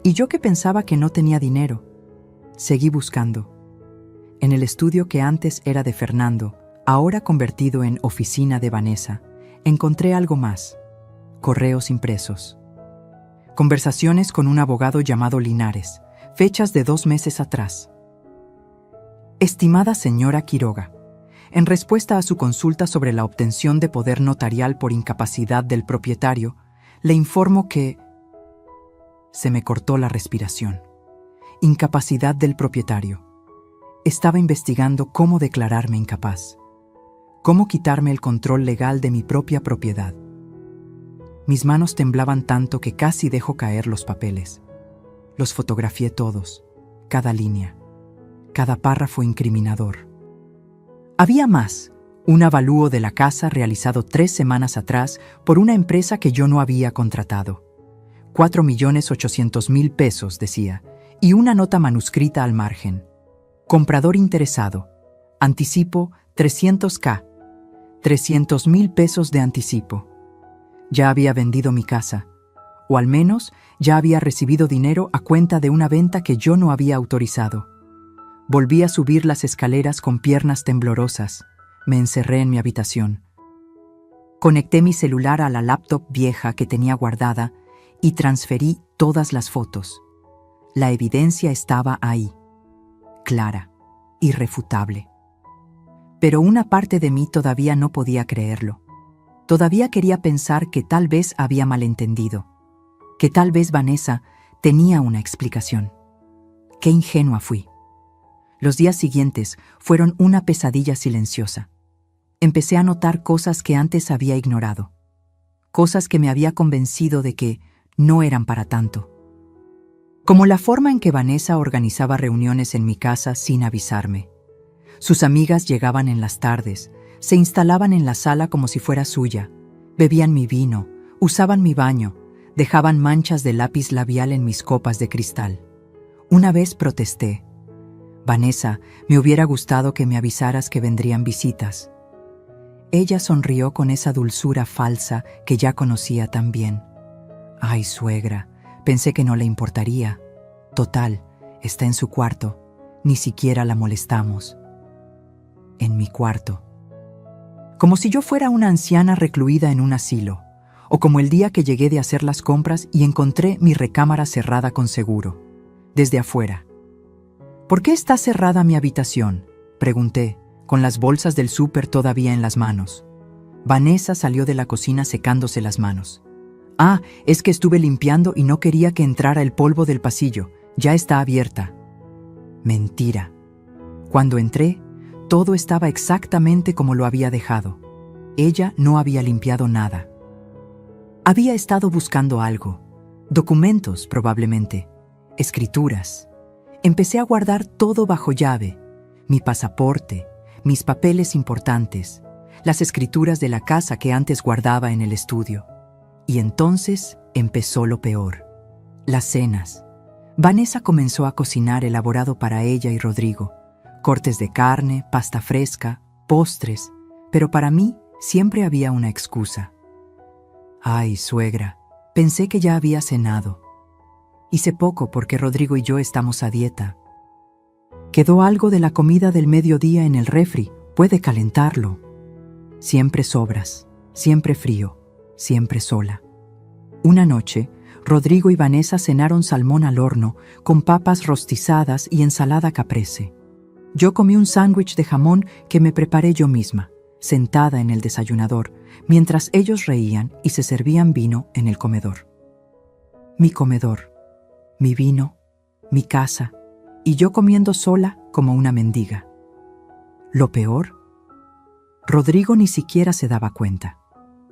Y yo que pensaba que no tenía dinero. Seguí buscando. En el estudio que antes era de Fernando, ahora convertido en oficina de Vanessa, encontré algo más. Correos impresos. Conversaciones con un abogado llamado Linares, fechas de 2 meses atrás. Estimada señora Quiroga, en respuesta a su consulta sobre la obtención de poder notarial por incapacidad del propietario, le informo que... Se me cortó la respiración. Incapacidad del propietario. Estaba investigando cómo declararme incapaz. Cómo quitarme el control legal de mi propia propiedad. Mis manos temblaban tanto que casi dejo caer los papeles. Los fotografié todos, cada línea, cada párrafo incriminador. Había más. Un avalúo de la casa realizado 3 semanas atrás por una empresa que yo no había contratado. 4,800,000 pesos, decía, y una nota manuscrita al margen. Comprador interesado. Anticipo 300,000. 300,000 pesos de anticipo. Ya había vendido mi casa, o al menos ya había recibido dinero a cuenta de una venta que yo no había autorizado. Volví a subir las escaleras con piernas temblorosas. Me encerré en mi habitación. Conecté mi celular a la laptop vieja que tenía guardada y transferí todas las fotos. La evidencia estaba ahí, clara, irrefutable. Pero una parte de mí todavía no podía creerlo. Todavía quería pensar que tal vez había malentendido, que tal vez Vanessa tenía una explicación. Qué ingenua fui. Los días siguientes fueron una pesadilla silenciosa. Empecé a notar cosas que antes había ignorado, cosas que me había convencido de que no eran para tanto. como la forma en que Vanessa organizaba reuniones en mi casa sin avisarme. Sus amigas llegaban en las tardes, se instalaban en la sala como si fuera suya, bebían mi vino, usaban mi baño, dejaban manchas de lápiz labial en mis copas de cristal. Una vez protesté: «Vanessa, me hubiera gustado que me avisaras que vendrían visitas». Ella sonrió con esa dulzura falsa que ya conocía tan bien. «Ay, suegra, pensé que no le importaría. Total, está en su cuarto, ni siquiera la molestamos». En mi cuarto. Como si yo fuera una anciana recluida en un asilo, o como el día que llegué de hacer las compras y encontré mi recámara cerrada con seguro, desde afuera. «¿Por qué está cerrada mi habitación?», pregunté, con las bolsas del súper todavía en las manos. Vanessa salió de la cocina secándose las manos. «Ah, es que estuve limpiando y no quería que entrara el polvo del pasillo. Ya está abierta». Mentira. Cuando entré, todo estaba exactamente como lo había dejado. Ella no había limpiado nada. Había estado buscando algo. Documentos, probablemente. Escrituras. Empecé a guardar todo bajo llave. Mi pasaporte, mis papeles importantes, las escrituras de la casa que antes guardaba en el estudio. Y entonces empezó lo peor. Las cenas. Vanessa comenzó a cocinar elaborado para ella y Rodrigo. Cortes de carne, pasta fresca, postres, pero para mí siempre había una excusa. «Ay, suegra, pensé que ya había cenado. Hice poco porque Rodrigo y yo estamos a dieta. Quedó algo de la comida del mediodía en el refri, puede calentarlo». Siempre sobras, siempre frío, siempre sola. Una noche, Rodrigo y Vanessa cenaron salmón al horno con papas rostizadas y ensalada caprese. Yo comí un sándwich de jamón que me preparé yo misma, sentada en el desayunador, mientras ellos reían y se servían vino en el comedor. Mi comedor, mi vino, mi casa, y yo comiendo sola como una mendiga. Lo peor, Rodrigo ni siquiera se daba cuenta,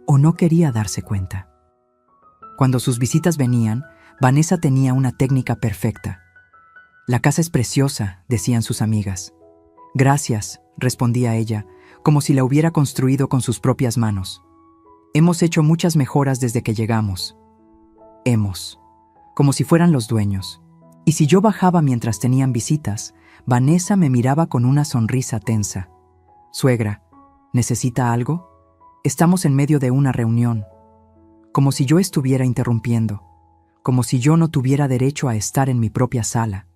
o no quería darse cuenta. Cuando sus visitas venían, Vanessa tenía una técnica perfecta. «La casa es preciosa», decían sus amigas. «Gracias», respondía ella, como si la hubiera construido con sus propias manos. «Hemos hecho muchas mejoras desde que llegamos». Hemos, como si fueran los dueños. Y si yo bajaba mientras tenían visitas, Vanessa me miraba con una sonrisa tensa. «Suegra, ¿necesita algo? Estamos en medio de una reunión». Como si yo estuviera interrumpiendo, como si yo no tuviera derecho a estar en mi propia sala.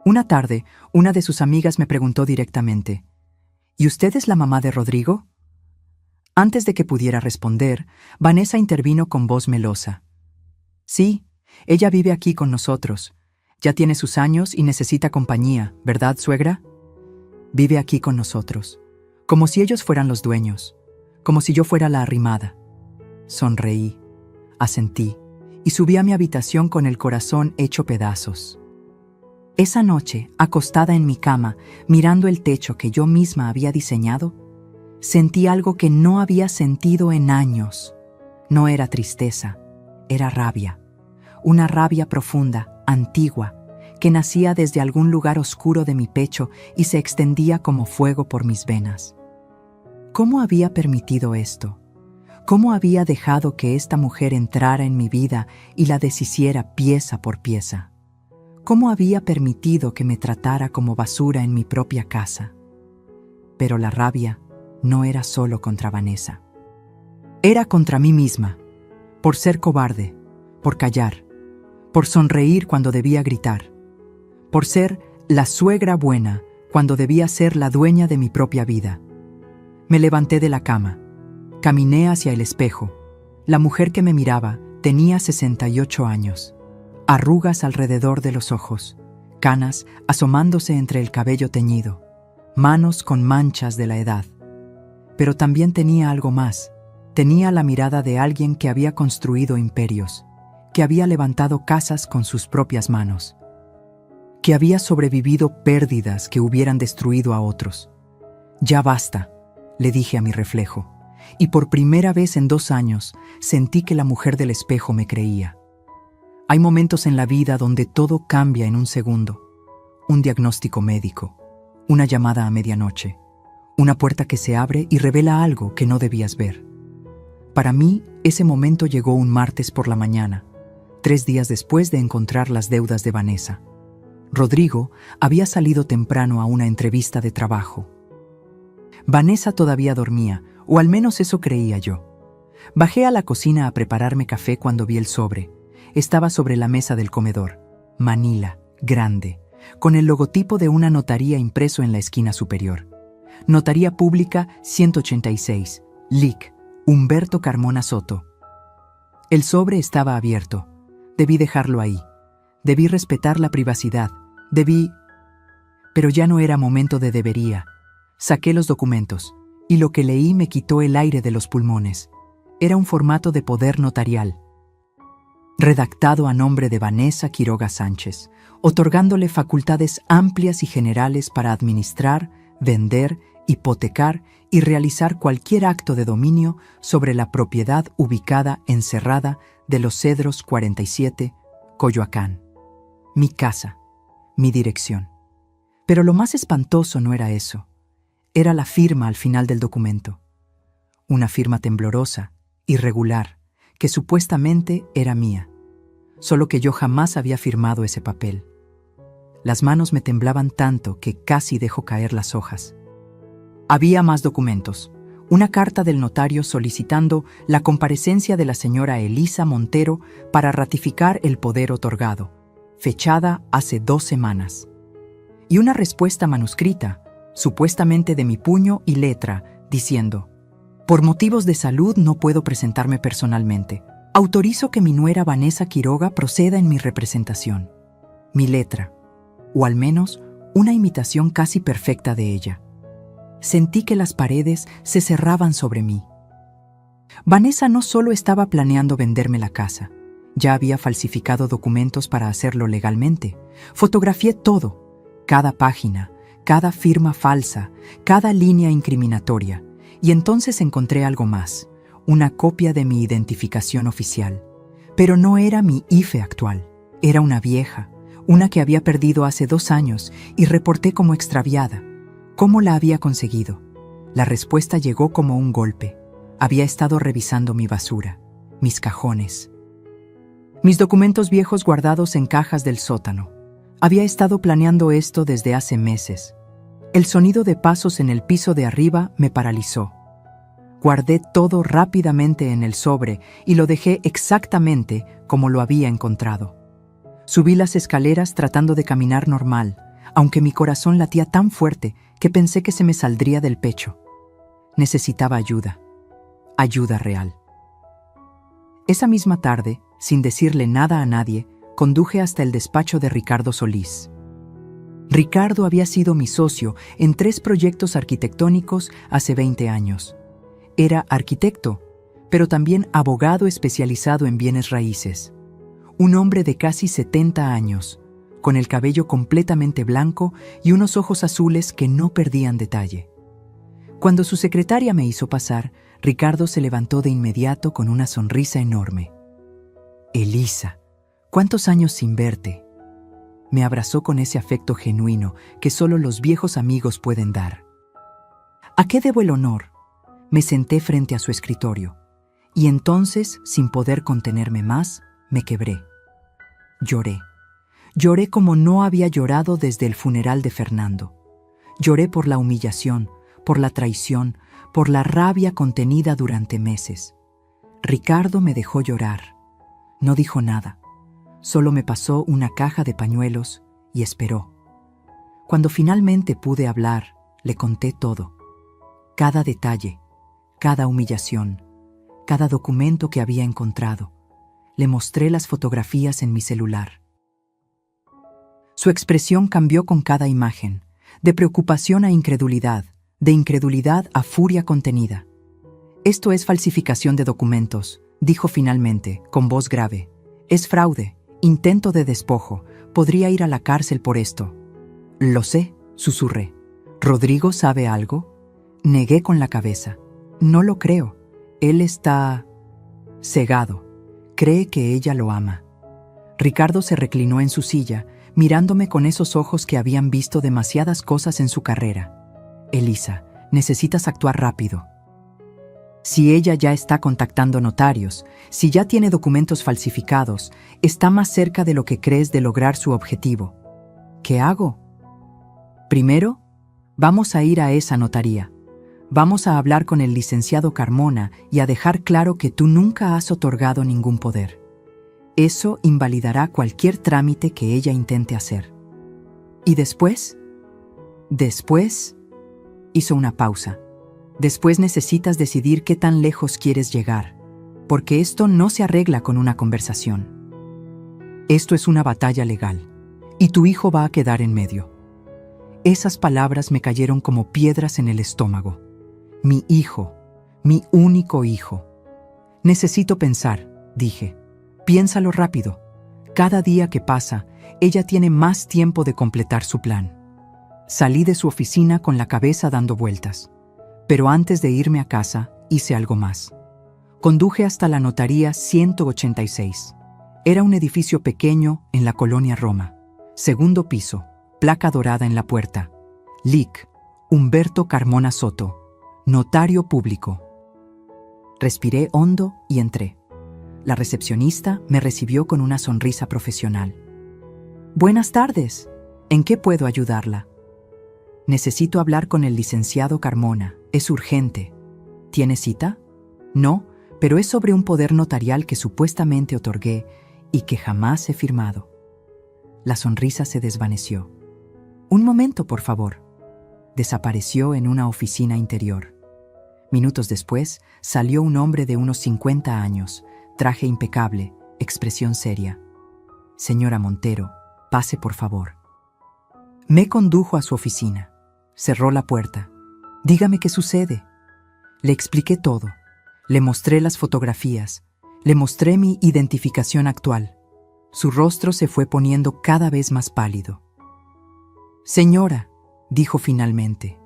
Una tarde, una de sus amigas me preguntó directamente: «¿Y usted es la mamá de Rodrigo?». Antes de que pudiera responder, Vanessa intervino con voz melosa. «Sí, ella vive aquí con nosotros. Ya tiene sus años y necesita compañía, ¿verdad, suegra? Vive aquí con nosotros, como si ellos fueran los dueños, como si yo fuera la arrimada». Sonreí, asentí y subí a mi habitación con el corazón hecho pedazos. Esa noche, acostada en mi cama, mirando el techo que yo misma había diseñado, sentí algo que no había sentido en años. No era tristeza, era rabia. Una rabia profunda, antigua, que nacía desde algún lugar oscuro de mi pecho y se extendía como fuego por mis venas. ¿Cómo había permitido esto? ¿Cómo había dejado que esta mujer entrara en mi vida y la deshiciera pieza por pieza? ¿Cómo había permitido que me tratara como basura en mi propia casa? Pero la rabia no era solo contra Vanessa. Era contra mí misma, por ser cobarde, por callar, por sonreír cuando debía gritar, por ser la suegra buena cuando debía ser la dueña de mi propia vida. Me levanté de la cama. Caminé hacia el espejo. La mujer que me miraba tenía 68 años. Arrugas alrededor de los ojos, canas asomándose entre el cabello teñido, manos con manchas de la edad. Pero también tenía algo más. Tenía la mirada de alguien que había construido imperios, que había levantado casas con sus propias manos, que había sobrevivido pérdidas que hubieran destruido a otros. «Ya basta», le dije a mi reflejo. Y por primera vez en 2 años sentí que la mujer del espejo me creía. Hay momentos en la vida donde todo cambia en un segundo. Un diagnóstico médico, una llamada a medianoche, una puerta que se abre y revela algo que no debías ver. Para mí, ese momento llegó un martes por la mañana, 3 días después de encontrar las deudas de Vanessa. Rodrigo había salido temprano a una entrevista de trabajo. Vanessa todavía dormía, o al menos eso creía yo. Bajé a la cocina a prepararme café cuando vi el sobre. Estaba sobre la mesa del comedor, Manila, grande, con el logotipo de una notaría impreso en la esquina superior. Notaría Pública 186, Lic. Humberto Carmona Soto. El sobre estaba abierto. Debí dejarlo ahí. Debí respetar la privacidad. Pero ya no era momento de debería. Saqué los documentos, y lo que leí me quitó el aire de los pulmones. Era un formato de poder notarial, redactado a nombre de Vanessa Quiroga Sánchez, otorgándole facultades amplias y generales para administrar, vender, hipotecar y realizar cualquier acto de dominio sobre la propiedad ubicada en Cerrada de los Cedros 47, Coyoacán. Mi casa, mi dirección. Pero lo más espantoso no era eso. Era la firma al final del documento. Una firma temblorosa, irregular, que supuestamente era mía. Solo que yo jamás había firmado ese papel. Las manos me temblaban tanto que casi dejo caer las hojas. Había más documentos. Una carta del notario solicitando la comparecencia de la señora Elisa Montero para ratificar el poder otorgado, fechada hace 2 semanas. Y una respuesta manuscrita, supuestamente de mi puño y letra, diciendo: por motivos de salud no puedo presentarme personalmente. Autorizo que mi nuera Vanessa Quiroga proceda en mi representación. Mi letra, o al menos una imitación casi perfecta de ella. Sentí que las paredes se cerraban sobre mí. Vanessa no solo estaba planeando venderme la casa, ya había falsificado documentos para hacerlo legalmente. Fotografié todo, cada página, cada firma falsa, cada línea incriminatoria, y entonces encontré algo más, una copia de mi identificación oficial. Pero no era mi IFE actual, era una vieja, una que había perdido hace 2 años y reporté como extraviada. ¿Cómo la había conseguido? La respuesta llegó como un golpe. Había estado revisando mi basura, mis cajones, mis documentos viejos guardados en cajas del sótano. Había estado planeando esto desde hace meses. El sonido de pasos en el piso de arriba me paralizó. Guardé todo rápidamente en el sobre y lo dejé exactamente como lo había encontrado. Subí las escaleras tratando de caminar normal, aunque mi corazón latía tan fuerte que pensé que se me saldría del pecho. Necesitaba ayuda, ayuda real. Esa misma tarde, sin decirle nada a nadie, conduje hasta el despacho de Ricardo Solís. Ricardo había sido mi socio en 3 proyectos arquitectónicos hace 20 años. Era arquitecto, pero también abogado especializado en bienes raíces. Un hombre de casi 70 años, con el cabello completamente blanco y unos ojos azules que no perdían detalle. Cuando su secretaria me hizo pasar, Ricardo se levantó de inmediato con una sonrisa enorme. «Elisa, ¿cuántos años sin verte?» Me abrazó con ese afecto genuino que solo los viejos amigos pueden dar. ¿A qué debo el honor? Me senté frente a su escritorio, y entonces, sin poder contenerme más, me quebré. Lloré. Lloré como no había llorado desde el funeral de Fernando. Lloré por la humillación, por la traición, por la rabia contenida durante meses. Ricardo me dejó llorar. No dijo nada. Solo me pasó una caja de pañuelos y esperó. Cuando finalmente pude hablar, le conté todo. Cada detalle, cada humillación, cada documento que había encontrado. Le mostré las fotografías en mi celular. Su expresión cambió con cada imagen, de preocupación a incredulidad, de incredulidad a furia contenida. «Esto es falsificación de documentos», dijo finalmente, con voz grave. «Es fraude, intento de despojo, podría ir a la cárcel por esto». «Lo sé», susurré. «¿Rodrigo sabe algo?» Negué con la cabeza. «No lo creo. Él está cegado. Cree que ella lo ama». Ricardo se reclinó en su silla, mirándome con esos ojos que habían visto demasiadas cosas en su carrera. Elisa, necesitas actuar rápido. Si ella ya está contactando notarios, si ya tiene documentos falsificados, está más cerca de lo que crees de lograr su objetivo. ¿Qué hago? Primero, vamos a ir a esa notaría. Vamos a hablar con el licenciado Carmona y a dejar claro que tú nunca has otorgado ningún poder. Eso invalidará cualquier trámite que ella intente hacer. ¿Y después? Después, hizo una pausa. Después necesitas decidir qué tan lejos quieres llegar, porque esto no se arregla con una conversación. Esto es una batalla legal, y tu hijo va a quedar en medio. Esas palabras me cayeron como piedras en el estómago. Mi hijo, mi único hijo. Necesito pensar, dije. Piénsalo rápido. Cada día que pasa, ella tiene más tiempo de completar su plan. Salí de su oficina con la cabeza dando vueltas. Pero antes de irme a casa, hice algo más. Conduje hasta la notaría 186. Era un edificio pequeño en la colonia Roma. Segundo piso, placa dorada en la puerta. Lic. Humberto Carmona Soto, notario público. Respiré hondo y entré. La recepcionista me recibió con una sonrisa profesional. Buenas tardes. ¿En qué puedo ayudarla? Necesito hablar con el licenciado Carmona. Es urgente. ¿Tiene cita? No, pero es sobre un poder notarial que supuestamente otorgué y que jamás he firmado. La sonrisa se desvaneció. Un momento, por favor. Desapareció en una oficina interior. Minutos después, salió un hombre de unos 50 años, traje impecable, expresión seria. Señora Montero, pase por favor. Me condujo a su oficina. Cerró la puerta. Dígame qué sucede. Le expliqué todo. Le mostré las fotografías. Le mostré mi identificación actual. Su rostro se fue poniendo cada vez más pálido. Señora, dijo finalmente,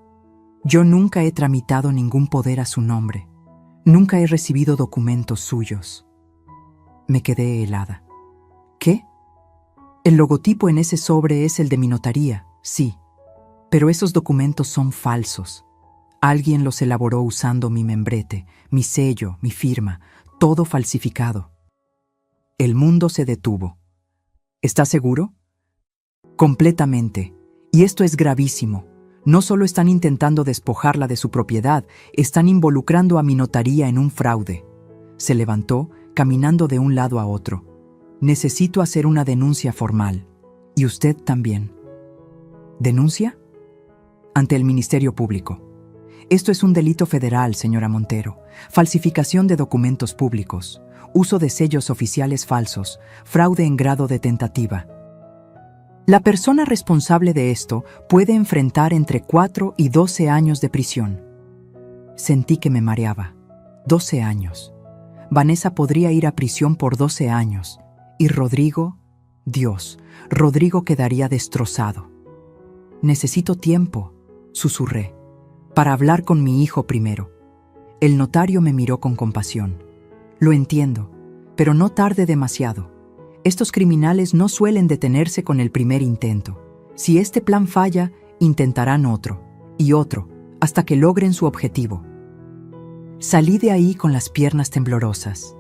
yo nunca he tramitado ningún poder a su nombre. Nunca he recibido documentos suyos. Me quedé helada. ¿Qué? El logotipo en ese sobre es el de mi notaría, sí. Pero esos documentos son falsos. Alguien los elaboró usando mi membrete, mi sello, mi firma, todo falsificado. El mundo se detuvo. ¿Está seguro? Completamente. Y esto es gravísimo. No solo están intentando despojarla de su propiedad, están involucrando a mi notaría en un fraude. Se levantó, caminando de un lado a otro. Necesito hacer una denuncia formal. Y usted también. ¿Denuncia? Ante el Ministerio Público. Esto es un delito federal, señora Montero. Falsificación de documentos públicos, uso de sellos oficiales falsos, fraude en grado de tentativa. La persona responsable de esto puede enfrentar entre 4 y 12 años de prisión. Sentí que me mareaba. 12 años. Vanessa podría ir a prisión por 12 años. Y Rodrigo, Dios, Rodrigo quedaría destrozado. Necesito tiempo, susurré, para hablar con mi hijo primero. El notario me miró con compasión. Lo entiendo, pero no tarde demasiado. Estos criminales no suelen detenerse con el primer intento. Si este plan falla, intentarán otro, y otro, hasta que logren su objetivo. Salí de ahí con las piernas temblorosas.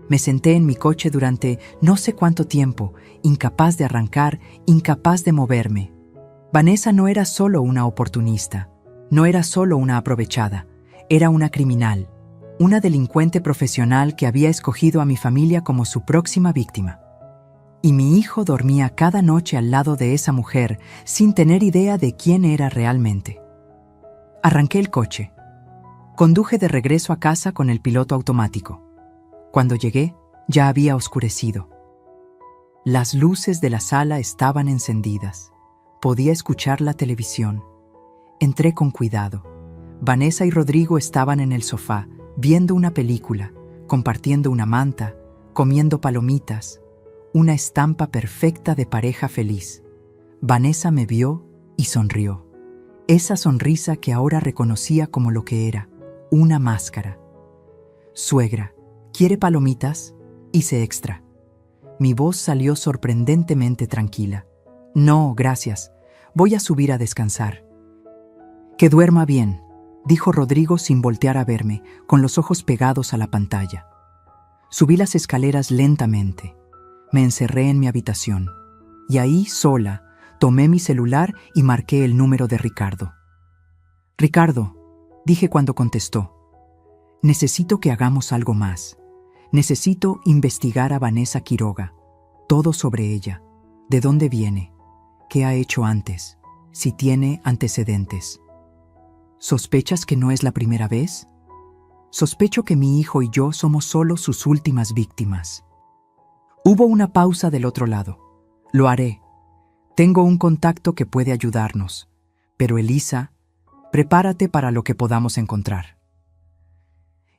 Me senté en mi coche durante no sé cuánto tiempo, incapaz de arrancar, incapaz de moverme. Vanessa no era solo una oportunista, no era solo una aprovechada, era una criminal, una delincuente profesional que había escogido a mi familia como su próxima víctima. Y mi hijo dormía cada noche al lado de esa mujer sin tener idea de quién era realmente. Arranqué el coche. Conduje de regreso a casa con el piloto automático. Cuando llegué, ya había oscurecido. Las luces de la sala estaban encendidas. Podía escuchar la televisión. Entré con cuidado. Vanessa y Rodrigo estaban en el sofá, viendo una película, compartiendo una manta, comiendo palomitas. Una estampa perfecta de pareja feliz. Vanessa me vio y sonrió. Esa sonrisa que ahora reconocía como lo que era, una máscara. Suegra, ¿quiere palomitas? Hice extra. Mi voz salió sorprendentemente tranquila. No, gracias. Voy a subir a descansar. Que duerma bien, dijo Rodrigo sin voltear a verme, con los ojos pegados a la pantalla. Subí las escaleras lentamente. Me encerré en mi habitación. Y ahí, sola, tomé mi celular y marqué el número de Ricardo. Ricardo, dije cuando contestó. Necesito que hagamos algo más. Necesito investigar a Vanessa Quiroga. Todo sobre ella. ¿De dónde viene? ¿Qué ha hecho antes? Si tiene antecedentes. ¿Sospechas que no es la primera vez? Sospecho que mi hijo y yo somos solo sus últimas víctimas. Hubo una pausa del otro lado. Lo haré. Tengo un contacto que puede ayudarnos. Pero Elisa, prepárate para lo que podamos encontrar.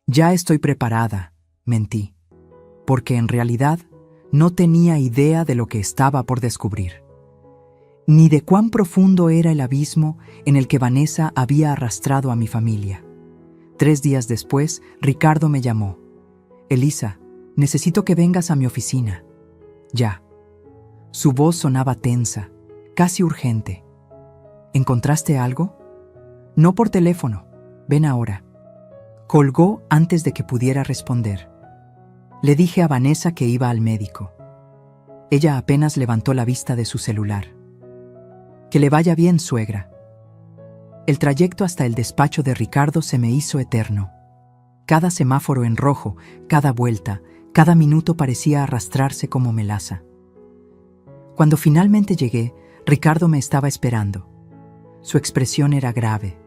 Ya estoy preparada, mentí, porque en realidad no tenía idea de lo que estaba por descubrir, ni de cuán profundo era el abismo en el que Vanessa había arrastrado a mi familia. 3 días después, Ricardo me llamó. Elisa, necesito que vengas a mi oficina. Ya. Su voz sonaba tensa, casi urgente. ¿Encontraste algo? No por teléfono. Ven ahora. Colgó antes de que pudiera responder. Le dije a Vanessa que iba al médico. Ella apenas levantó la vista de su celular. Que le vaya bien, suegra. El trayecto hasta el despacho de Ricardo se me hizo eterno. Cada semáforo en rojo, cada vuelta, cada minuto parecía arrastrarse como melaza. Cuando finalmente llegué, Ricardo me estaba esperando. Su expresión era grave,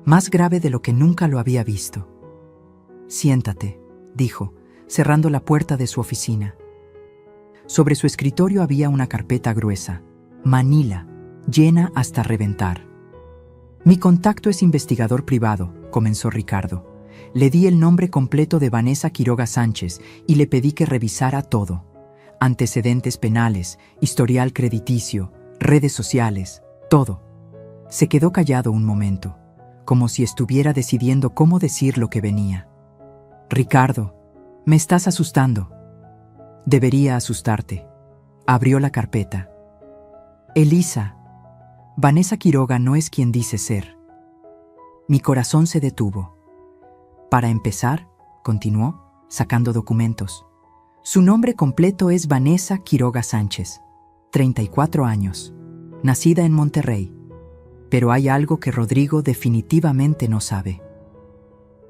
más grave de lo que nunca lo había visto. Siéntate, dijo, cerrando la puerta de su oficina. Sobre su escritorio había una carpeta gruesa, manila, llena hasta reventar. Mi contacto es investigador privado, comenzó Ricardo. Le di el nombre completo de Vanessa Quiroga Sánchez y le pedí que revisara todo. Antecedentes penales, historial crediticio, redes sociales, todo. Se quedó callado un momento, como si estuviera decidiendo cómo decir lo que venía. Ricardo, me estás asustando. Debería asustarte. Abrió la carpeta. Elisa, Vanessa Quiroga no es quien dice ser. Mi corazón se detuvo. Para empezar, continuó, sacando documentos. Su nombre completo es Vanessa Quiroga Sánchez, 34 años, nacida en Monterrey. Pero hay algo que Rodrigo definitivamente no sabe.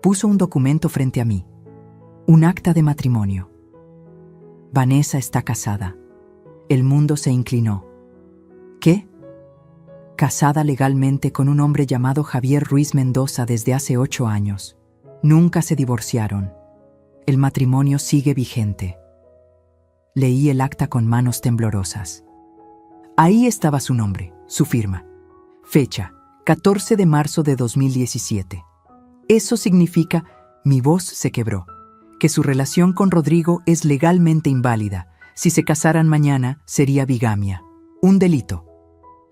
Puso un documento frente a mí, un acta de matrimonio. Vanessa está casada. El mundo se inclinó. ¿Qué? Casada legalmente con un hombre llamado Javier Ruiz Mendoza desde hace 8 años. Nunca se divorciaron. El matrimonio sigue vigente. Leí el acta con manos temblorosas. Ahí estaba su nombre, su firma. Fecha, 14 de marzo de 2017. Eso significa, mi voz se quebró, que su relación con Rodrigo es legalmente inválida. Si se casaran mañana, sería bigamia. Un delito.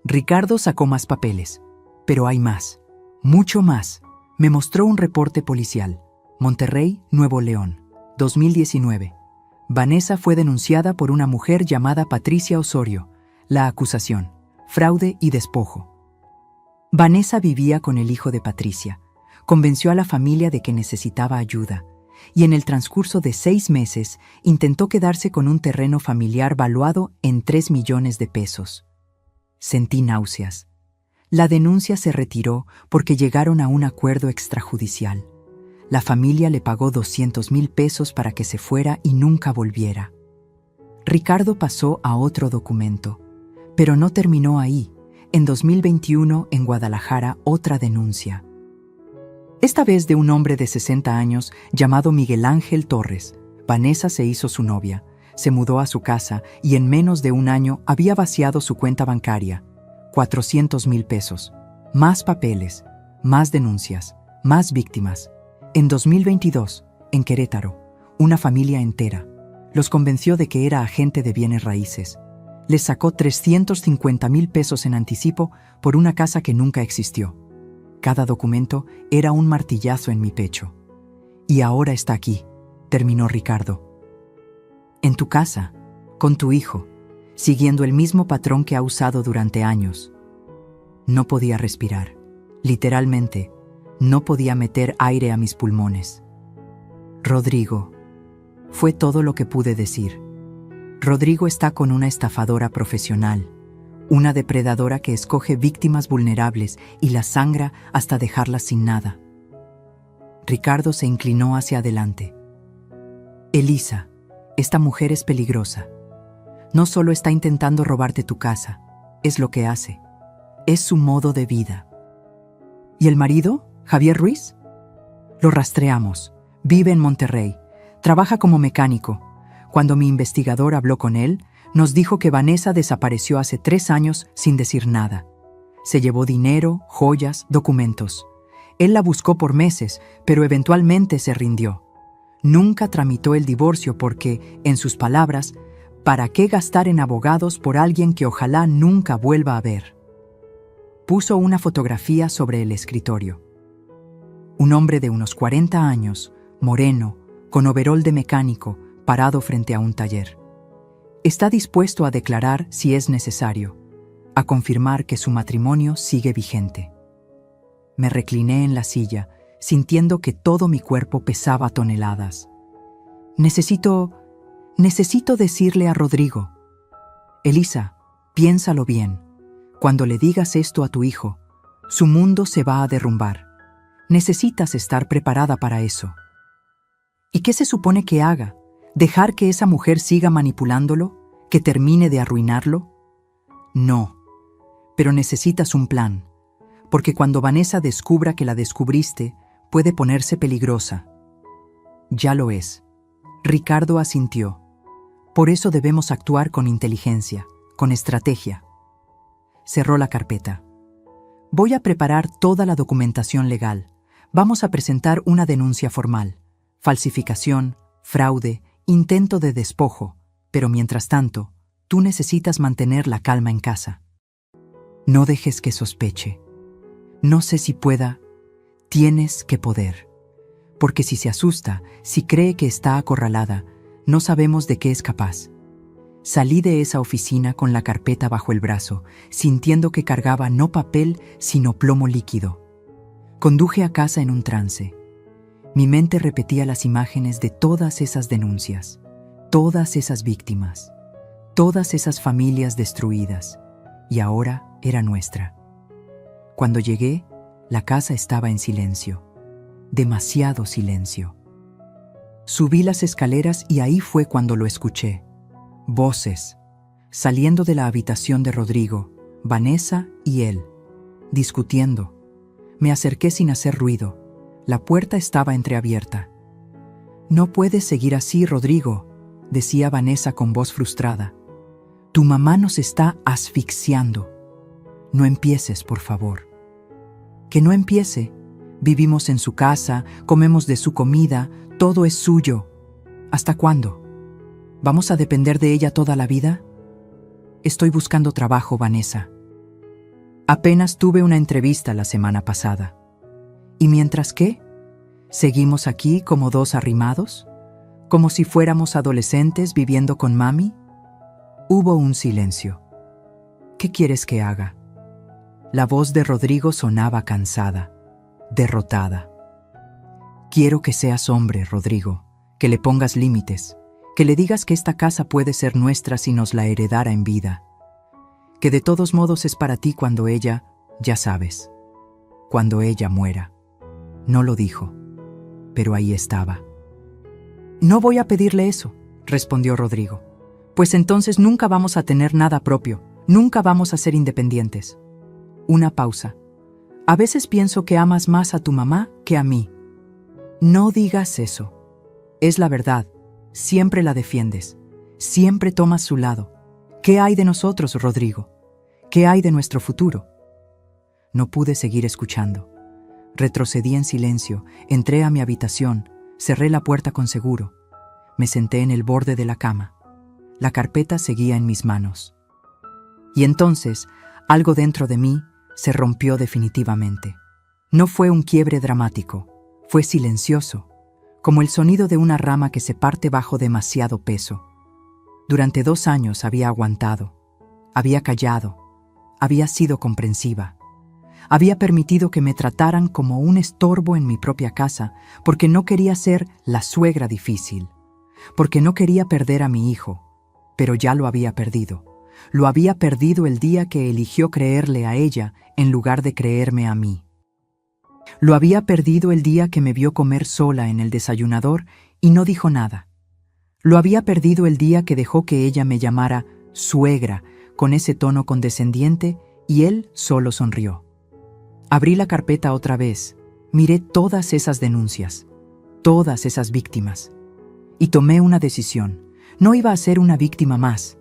Ricardo sacó más papeles. Pero hay más. Mucho más. Me mostró un reporte policial. Monterrey, Nuevo León, 2019. Vanessa fue denunciada por una mujer llamada Patricia Osorio. La acusación: fraude y despojo. Vanessa vivía con el hijo de Patricia. Convenció a la familia de que necesitaba ayuda. Y en el transcurso de 6 meses intentó quedarse con un terreno familiar valuado en 3 millones de pesos. Sentí náuseas. La denuncia se retiró porque llegaron a un acuerdo extrajudicial. La familia le pagó 200,000 pesos para que se fuera y nunca volviera. Ricardo pasó a otro documento, pero no terminó ahí. En 2021, en Guadalajara, otra denuncia. Esta vez de un hombre de 60 años llamado Miguel Ángel Torres. Vanessa se hizo su novia, se mudó a su casa y en menos de un año había vaciado su cuenta bancaria. 400,000 pesos. Más papeles, más denuncias, más víctimas. En 2022, en Querétaro, una familia entera los convenció de que era agente de bienes raíces. Les sacó 350,000 pesos en anticipo por una casa que nunca existió. Cada documento era un martillazo en mi pecho. Y ahora está aquí, terminó Ricardo. En tu casa, con tu hijo, siguiendo el mismo patrón que ha usado durante años. No podía respirar. Literalmente, no podía meter aire a mis pulmones. Rodrigo. Fue todo lo que pude decir. Rodrigo está con una estafadora profesional, una depredadora que escoge víctimas vulnerables y las sangra hasta dejarlas sin nada. Ricardo se inclinó hacia adelante. Elisa, esta mujer es peligrosa. No solo está intentando robarte tu casa, es lo que hace. Es su modo de vida. ¿Y el marido, Javier Ruiz? Lo rastreamos. Vive en Monterrey. Trabaja como mecánico. Cuando mi investigador habló con él, nos dijo que Vanessa desapareció hace 3 años sin decir nada. Se llevó dinero, joyas, documentos. Él la buscó por meses, pero eventualmente se rindió. Nunca tramitó el divorcio porque, en sus palabras, ¿para qué gastar en abogados por alguien que ojalá nunca vuelva a ver? Puso una fotografía sobre el escritorio. Un hombre de unos 40 años, moreno, con overol de mecánico, parado frente a un taller. Está dispuesto a declarar si es necesario, a confirmar que su matrimonio sigue vigente. Me recliné en la silla, sintiendo que todo mi cuerpo pesaba toneladas. Necesito decirle a Rodrigo. Elisa, piénsalo bien. Cuando le digas esto a tu hijo, su mundo se va a derrumbar. Necesitas estar preparada para eso. ¿Y qué se supone que haga? ¿Dejar que esa mujer siga manipulándolo? ¿Que termine de arruinarlo? No, pero necesitas un plan, porque cuando Vanessa descubra que la descubriste, puede ponerse peligrosa. Ya lo es. Ricardo asintió. Por eso debemos actuar con inteligencia, con estrategia. Cerró la carpeta. Voy a preparar toda la documentación legal. Vamos a presentar una denuncia formal. Falsificación, fraude, intento de despojo. Pero mientras tanto, tú necesitas mantener la calma en casa. No dejes que sospeche. No sé si pueda. Tienes que poder. Porque si se asusta, si cree que está acorralada, no sabemos de qué es capaz. Salí de esa oficina con la carpeta bajo el brazo, sintiendo que cargaba no papel, sino plomo líquido. Conduje a casa en un trance. Mi mente repetía las imágenes de todas esas denuncias, todas esas víctimas, todas esas familias destruidas, y ahora era nuestra. Cuando llegué, la casa estaba en silencio, demasiado silencio. Subí las escaleras y ahí fue cuando lo escuché. Voces, saliendo de la habitación de Rodrigo, Vanessa y él, discutiendo. Me acerqué sin hacer ruido. La puerta estaba entreabierta. No puedes seguir así, Rodrigo, decía Vanessa con voz frustrada. Tu mamá nos está asfixiando. No empieces, por favor. Que no empiece. Vivimos en su casa, comemos de su comida, todo es suyo. ¿Hasta cuándo? ¿Vamos a depender de ella toda la vida? Estoy buscando trabajo, Vanessa. Apenas tuve una entrevista la semana pasada. ¿Y mientras qué? ¿Seguimos aquí como dos arrimados? ¿Como si fuéramos adolescentes viviendo con mami? Hubo un silencio. ¿Qué quieres que haga? La voz de Rodrigo sonaba cansada, derrotada. Quiero que seas hombre, Rodrigo, que le pongas límites, que le digas que esta casa puede ser nuestra si nos la heredara en vida, que de todos modos es para ti cuando ella, ya sabes, cuando ella muera. No lo dijo, pero ahí estaba. No voy a pedirle eso, respondió Rodrigo, pues entonces nunca vamos a tener nada propio, nunca vamos a ser independientes. Una pausa. A veces pienso que amas más a tu mamá que a mí. No digas eso. Es la verdad. Siempre la defiendes. Siempre tomas su lado. ¿Qué hay de nosotros, Rodrigo? ¿Qué hay de nuestro futuro? No pude seguir escuchando. Retrocedí en silencio, entré a mi habitación, cerré la puerta con seguro. Me senté en el borde de la cama. La carpeta seguía en mis manos. Y entonces, algo dentro de mí se rompió definitivamente. No fue un quiebre dramático, fue silencioso, como el sonido de una rama que se parte bajo demasiado peso. Durante 2 años había aguantado, había callado, había sido comprensiva. Había permitido que me trataran como un estorbo en mi propia casa porque no quería ser la suegra difícil, porque no quería perder a mi hijo, pero ya lo había perdido. Lo había perdido el día que eligió creerle a ella en lugar de creerme a mí. Lo había perdido el día que me vio comer sola en el desayunador y no dijo nada. Lo había perdido el día que dejó que ella me llamara suegra con ese tono condescendiente y él solo sonrió. Abrí la carpeta otra vez, miré todas esas denuncias, todas esas víctimas, y tomé una decisión. No iba a ser una víctima más,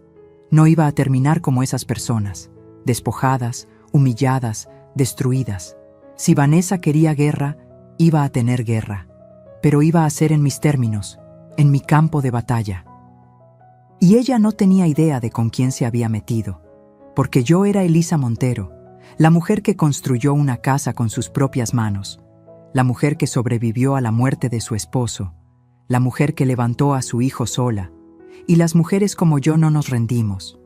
no iba a terminar como esas personas, despojadas, humilladas, destruidas. Si Vanessa quería guerra, iba a tener guerra, pero iba a ser en mis términos, en mi campo de batalla. Y ella no tenía idea de con quién se había metido, porque yo era Elisa Montero, la mujer que construyó una casa con sus propias manos, la mujer que sobrevivió a la muerte de su esposo, la mujer que levantó a su hijo sola, y las mujeres como yo no nos rendimos,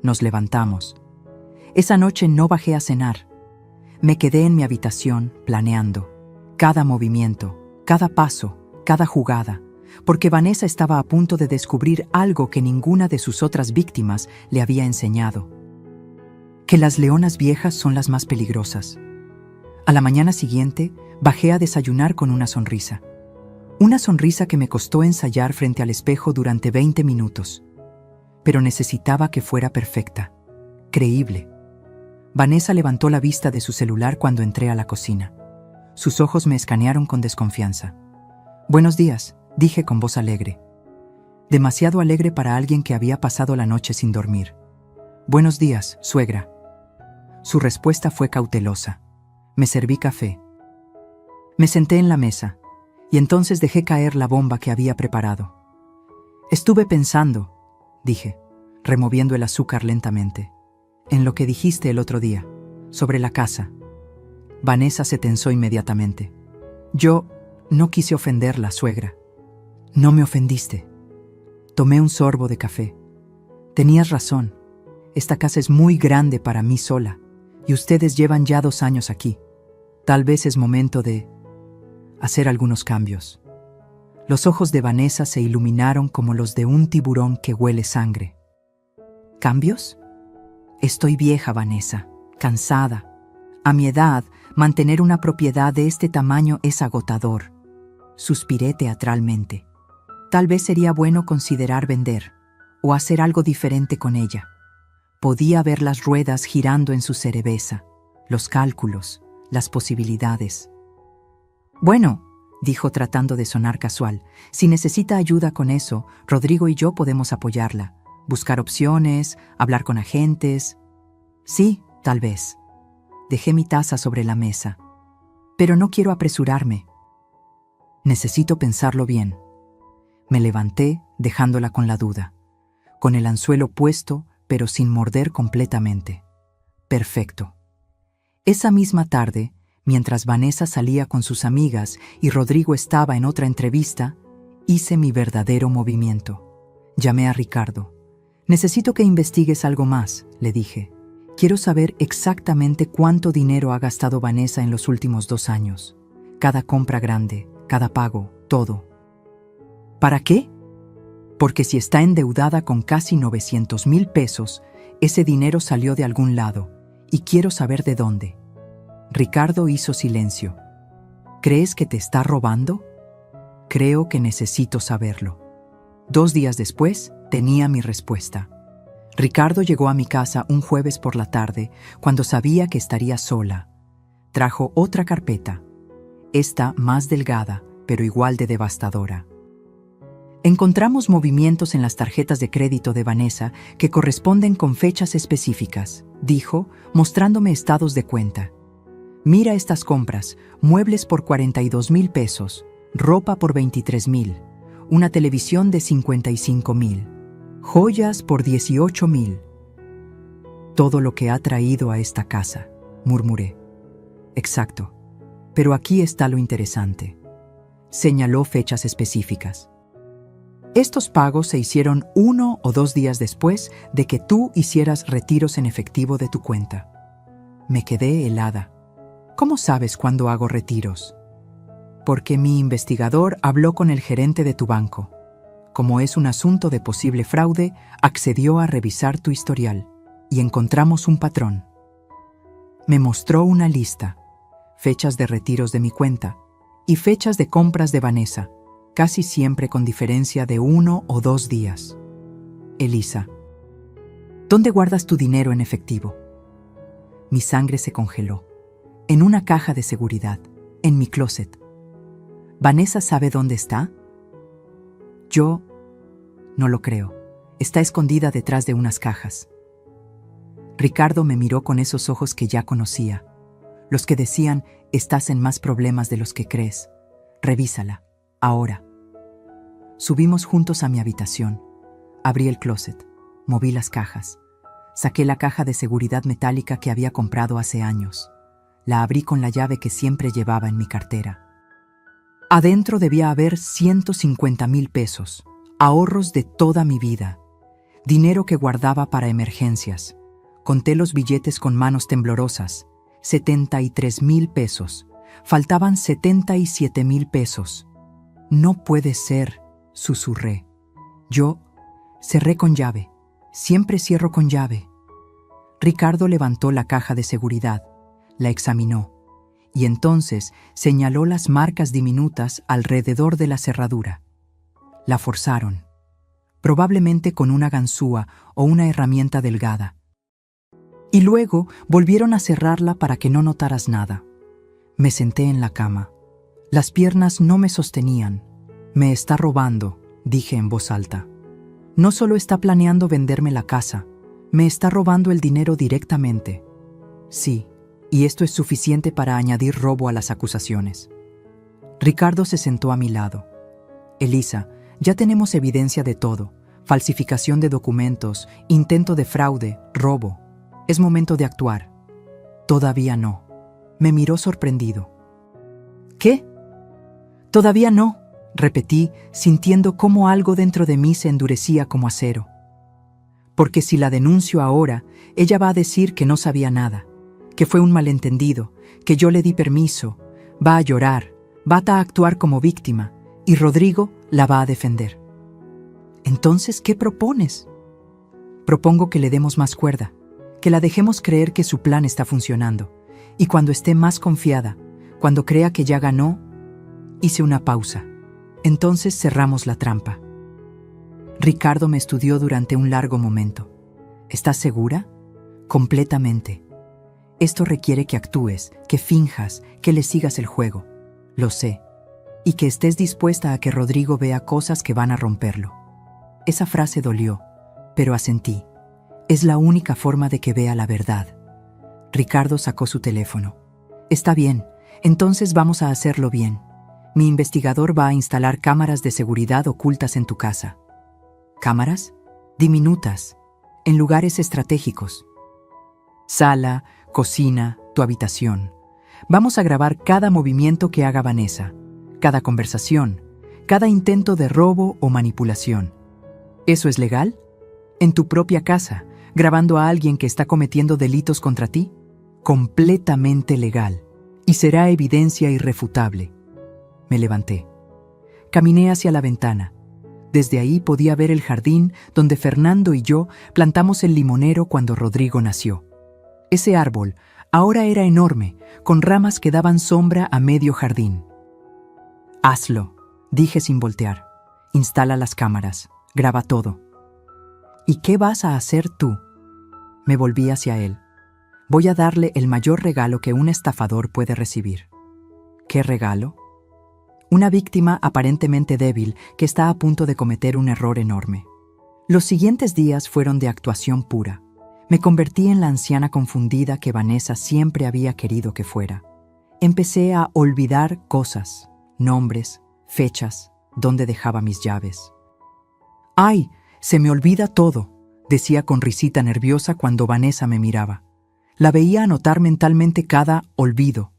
nos levantamos. Esa noche no bajé a cenar. Me quedé en mi habitación planeando cada movimiento, cada paso, cada jugada, porque Vanessa estaba a punto de descubrir algo que ninguna de sus otras víctimas le había enseñado: que las leonas viejas son las más peligrosas. A la mañana siguiente, bajé a desayunar con una sonrisa. Una sonrisa que me costó ensayar frente al espejo durante 20 minutos. Pero necesitaba que fuera perfecta, creíble. Vanessa levantó la vista de su celular cuando entré a la cocina. Sus ojos me escanearon con desconfianza. «Buenos días», dije con voz alegre. Demasiado alegre para alguien que había pasado la noche sin dormir. «Buenos días, suegra». Su respuesta fue cautelosa. Me serví café. Me senté en la mesa, y entonces dejé caer la bomba que había preparado. «Estuve pensando», dije, removiendo el azúcar lentamente, «en lo que dijiste el otro día, sobre la casa». Vanessa se tensó inmediatamente. «Yo no quise ofenderla, suegra». «No me ofendiste». Tomé un sorbo de café. «Tenías razón. Esta casa es muy grande para mí sola, y ustedes llevan ya 2 años aquí. Tal vez es momento de hacer algunos cambios». Los ojos de Vanessa se iluminaron como los de un tiburón que huele sangre. ¿Cambios? Estoy vieja, Vanessa, cansada. A mi edad, mantener una propiedad de este tamaño es agotador. Suspiré teatralmente. Tal vez sería bueno considerar vender, o hacer algo diferente con ella. Podía ver las ruedas girando en su cerveza, los cálculos, las posibilidades. «Bueno», dijo tratando de sonar casual, «si necesita ayuda con eso, Rodrigo y yo podemos apoyarla. Buscar opciones, hablar con agentes». «Sí, tal vez». Dejé mi taza sobre la mesa. «Pero no quiero apresurarme. Necesito pensarlo bien». Me levanté, dejándola con la duda, con el anzuelo puesto, pero sin morder completamente. Perfecto. Esa misma tarde, mientras Vanessa salía con sus amigas y Rodrigo estaba en otra entrevista, hice mi verdadero movimiento. Llamé a Ricardo. «Necesito que investigues algo más», le dije. «Quiero saber exactamente cuánto dinero ha gastado Vanessa en los últimos 2 años. Cada compra grande, cada pago, todo». «¿Para qué?» «Porque si está endeudada con casi 900,000 pesos, ese dinero salió de algún lado, y quiero saber de dónde». Ricardo hizo silencio. «¿Crees que te está robando?» «Creo que necesito saberlo». 2 días después, tenía mi respuesta. Ricardo llegó a mi casa un jueves por la tarde, cuando sabía que estaría sola. Trajo otra carpeta, esta más delgada, pero igual de devastadora. Encontramos movimientos en las tarjetas de crédito de Vanessa que corresponden con fechas específicas, dijo, mostrándome estados de cuenta. «Mira estas compras, muebles por 42,000 pesos, ropa por 23,000, una televisión de 55,000, joyas por 18,000. Todo lo que ha traído a esta casa», murmuré. «Exacto, pero aquí está lo interesante». Señaló fechas específicas. Estos pagos se hicieron 1 o 2 días después de que tú hicieras retiros en efectivo de tu cuenta. Me quedé helada. ¿Cómo sabes cuándo hago retiros? Porque mi investigador habló con el gerente de tu banco. Como es un asunto de posible fraude, accedió a revisar tu historial y encontramos un patrón. Me mostró una lista, fechas de retiros de mi cuenta y fechas de compras de Vanessa, casi siempre con diferencia de 1 o 2 días. Elisa, ¿dónde guardas tu dinero en efectivo? Mi sangre se congeló. En una caja de seguridad, en mi closet. ¿Vanessa sabe dónde está? Yo no lo creo. Está escondida detrás de unas cajas. Ricardo me miró con esos ojos que ya conocía, los que decían, estás en más problemas de los que crees. Revísala, ahora. Subimos juntos a mi habitación. Abrí el closet, moví las cajas. Saqué la caja de seguridad metálica que había comprado hace años. La abrí con la llave que siempre llevaba en mi cartera. Adentro debía haber 150,000 pesos, ahorros de toda mi vida, dinero que guardaba para emergencias. Conté los billetes con manos temblorosas, 73,000 pesos. Faltaban 77,000 pesos. No puede ser, susurré. Yo cerré con llave. Siempre cierro con llave. Ricardo levantó la caja de seguridad, la examinó, y entonces señaló las marcas diminutas alrededor de la cerradura. La forzaron, probablemente con una ganzúa o una herramienta delgada. Y luego volvieron a cerrarla para que no notaras nada. Me senté en la cama. Las piernas no me sostenían. Me está robando, dije en voz alta. No solo está planeando venderme la casa, me está robando el dinero directamente. Sí, y esto es suficiente para añadir robo a las acusaciones. Ricardo se sentó a mi lado. Elisa, ya tenemos evidencia de todo. Falsificación de documentos, intento de fraude, robo. Es momento de actuar. Todavía no. Me miró sorprendido. ¿Qué? Todavía no, repetí, sintiendo cómo algo dentro de mí se endurecía como acero. Porque si la denuncio ahora, ella va a decir que no sabía nada, que fue un malentendido, que yo le di permiso, va a llorar, va a actuar como víctima, y Rodrigo la va a defender. Entonces, ¿qué propones? Propongo que le demos más cuerda, que la dejemos creer que su plan está funcionando, y cuando esté más confiada, cuando crea que ya ganó, hice una pausa. Entonces cerramos la trampa. Ricardo me estudió durante un largo momento. ¿Estás segura? Completamente. Esto requiere que actúes, que finjas, que le sigas el juego. Lo sé. Y que estés dispuesta a que Rodrigo vea cosas que van a romperlo. Esa frase dolió, pero asentí. Es la única forma de que vea la verdad. Ricardo sacó su teléfono. Está bien, entonces vamos a hacerlo bien. Mi investigador va a instalar cámaras de seguridad ocultas en tu casa. ¿Cámaras? Diminutas, en lugares estratégicos. Sala, cocina, tu habitación. Vamos a grabar cada movimiento que haga Vanessa, cada conversación, cada intento de robo o manipulación. ¿Eso es legal? ¿En tu propia casa, grabando a alguien que está cometiendo delitos contra ti? Completamente legal, y será evidencia irrefutable. Me levanté. Caminé hacia la ventana. Desde ahí podía ver el jardín donde Fernando y yo plantamos el limonero cuando Rodrigo nació. Ese árbol ahora era enorme, con ramas que daban sombra a medio jardín. Hazlo, dije sin voltear. Instala las cámaras, graba todo. ¿Y qué vas a hacer tú? Me volví hacia él. Voy a darle el mayor regalo que un estafador puede recibir. ¿Qué regalo? Una víctima aparentemente débil que está a punto de cometer un error enorme. Los siguientes días fueron de actuación pura. Me convertí en la anciana confundida que Vanessa siempre había querido que fuera. Empecé a olvidar cosas, nombres, fechas, dónde dejaba mis llaves. ¡Ay! Se me olvida todo, decía con risita nerviosa cuando Vanessa me miraba. La veía anotar mentalmente cada olvido.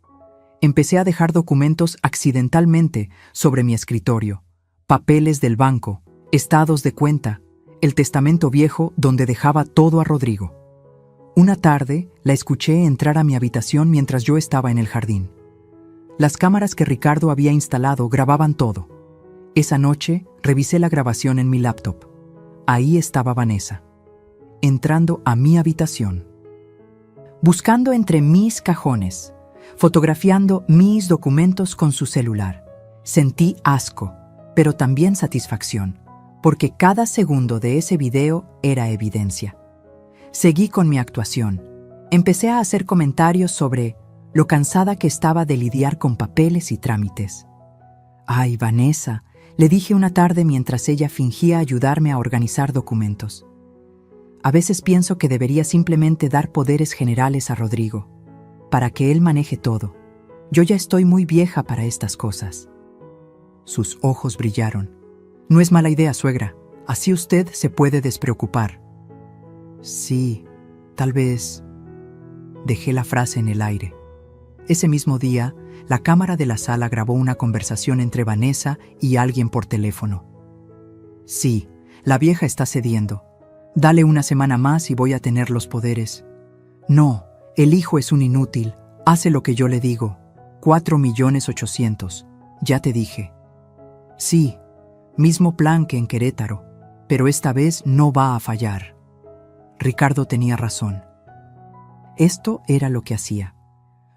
Empecé a dejar documentos accidentalmente sobre mi escritorio, papeles del banco, estados de cuenta, el testamento viejo donde dejaba todo a Rodrigo. Una tarde la escuché entrar a mi habitación mientras yo estaba en el jardín. Las cámaras que Ricardo había instalado grababan todo. Esa noche revisé la grabación en mi laptop. Ahí estaba Vanessa, entrando a mi habitación, buscando entre mis cajones, fotografiando mis documentos con su celular. Sentí asco, pero también satisfacción, porque cada segundo de ese video era evidencia. Seguí con mi actuación. Empecé a hacer comentarios sobre lo cansada que estaba de lidiar con papeles y trámites. «Ay, Vanessa», le dije una tarde mientras ella fingía ayudarme a organizar documentos. «A veces pienso que debería simplemente dar poderes generales a Rodrigo, para que él maneje todo. Yo ya estoy muy vieja para estas cosas». Sus ojos brillaron. «No es mala idea, suegra. Así usted se puede despreocupar». «Sí, tal vez». Dejé la frase en el aire. Ese mismo día, la cámara de la sala grabó una conversación entre Vanessa y alguien por teléfono. «Sí, la vieja está cediendo. Dale una semana más y voy a tener los poderes». «No, el hijo es un inútil. Hace lo que yo le digo. 4.800.000. Ya te dije». «Sí, mismo plan que en Querétaro, pero esta vez no va a fallar». Ricardo tenía razón. Esto era lo que hacía.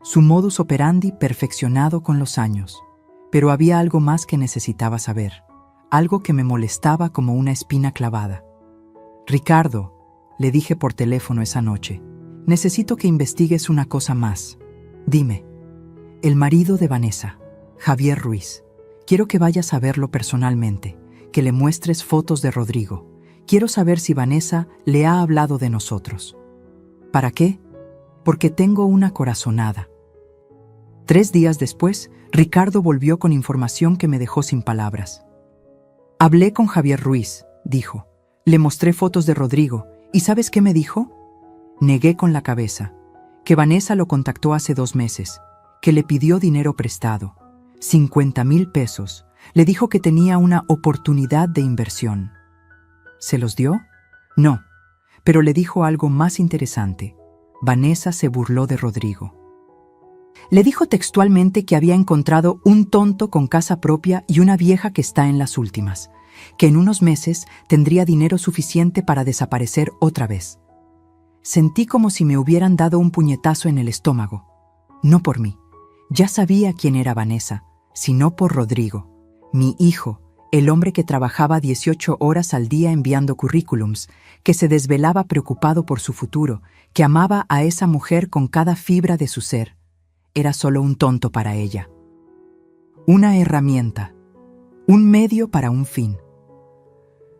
Su modus operandi perfeccionado con los años. Pero había algo más que necesitaba saber, algo que me molestaba como una espina clavada. «Ricardo», le dije por teléfono esa noche, «necesito que investigues una cosa más. Dime, el marido de Vanessa, Javier Ruiz, quiero que vayas a verlo personalmente, que le muestres fotos de Rodrigo. Quiero saber si Vanessa le ha hablado de nosotros». «¿Para qué?». «Porque tengo una corazonada». 3 días después, Ricardo volvió con información que me dejó sin palabras. «Hablé con Javier Ruiz», dijo. «Le mostré fotos de Rodrigo. ¿Y sabes qué me dijo?». Negué con la cabeza. Que Vanessa lo contactó hace 2 meses, que le pidió dinero prestado, 50,000 pesos. Le dijo que tenía una oportunidad de inversión. ¿Se los dio? No, pero le dijo algo más interesante. Vanessa se burló de Rodrigo. Le dijo textualmente que había encontrado un tonto con casa propia y una vieja que está en las últimas, que en unos meses tendría dinero suficiente para desaparecer otra vez. Sentí como si me hubieran dado un puñetazo en el estómago. No por mí. Ya sabía quién era Vanessa, sino por Rodrigo, mi hijo, el hombre que trabajaba 18 horas al día enviando currículums, que se desvelaba preocupado por su futuro, que amaba a esa mujer con cada fibra de su ser. Era solo un tonto para ella. Una herramienta. Un medio para un fin.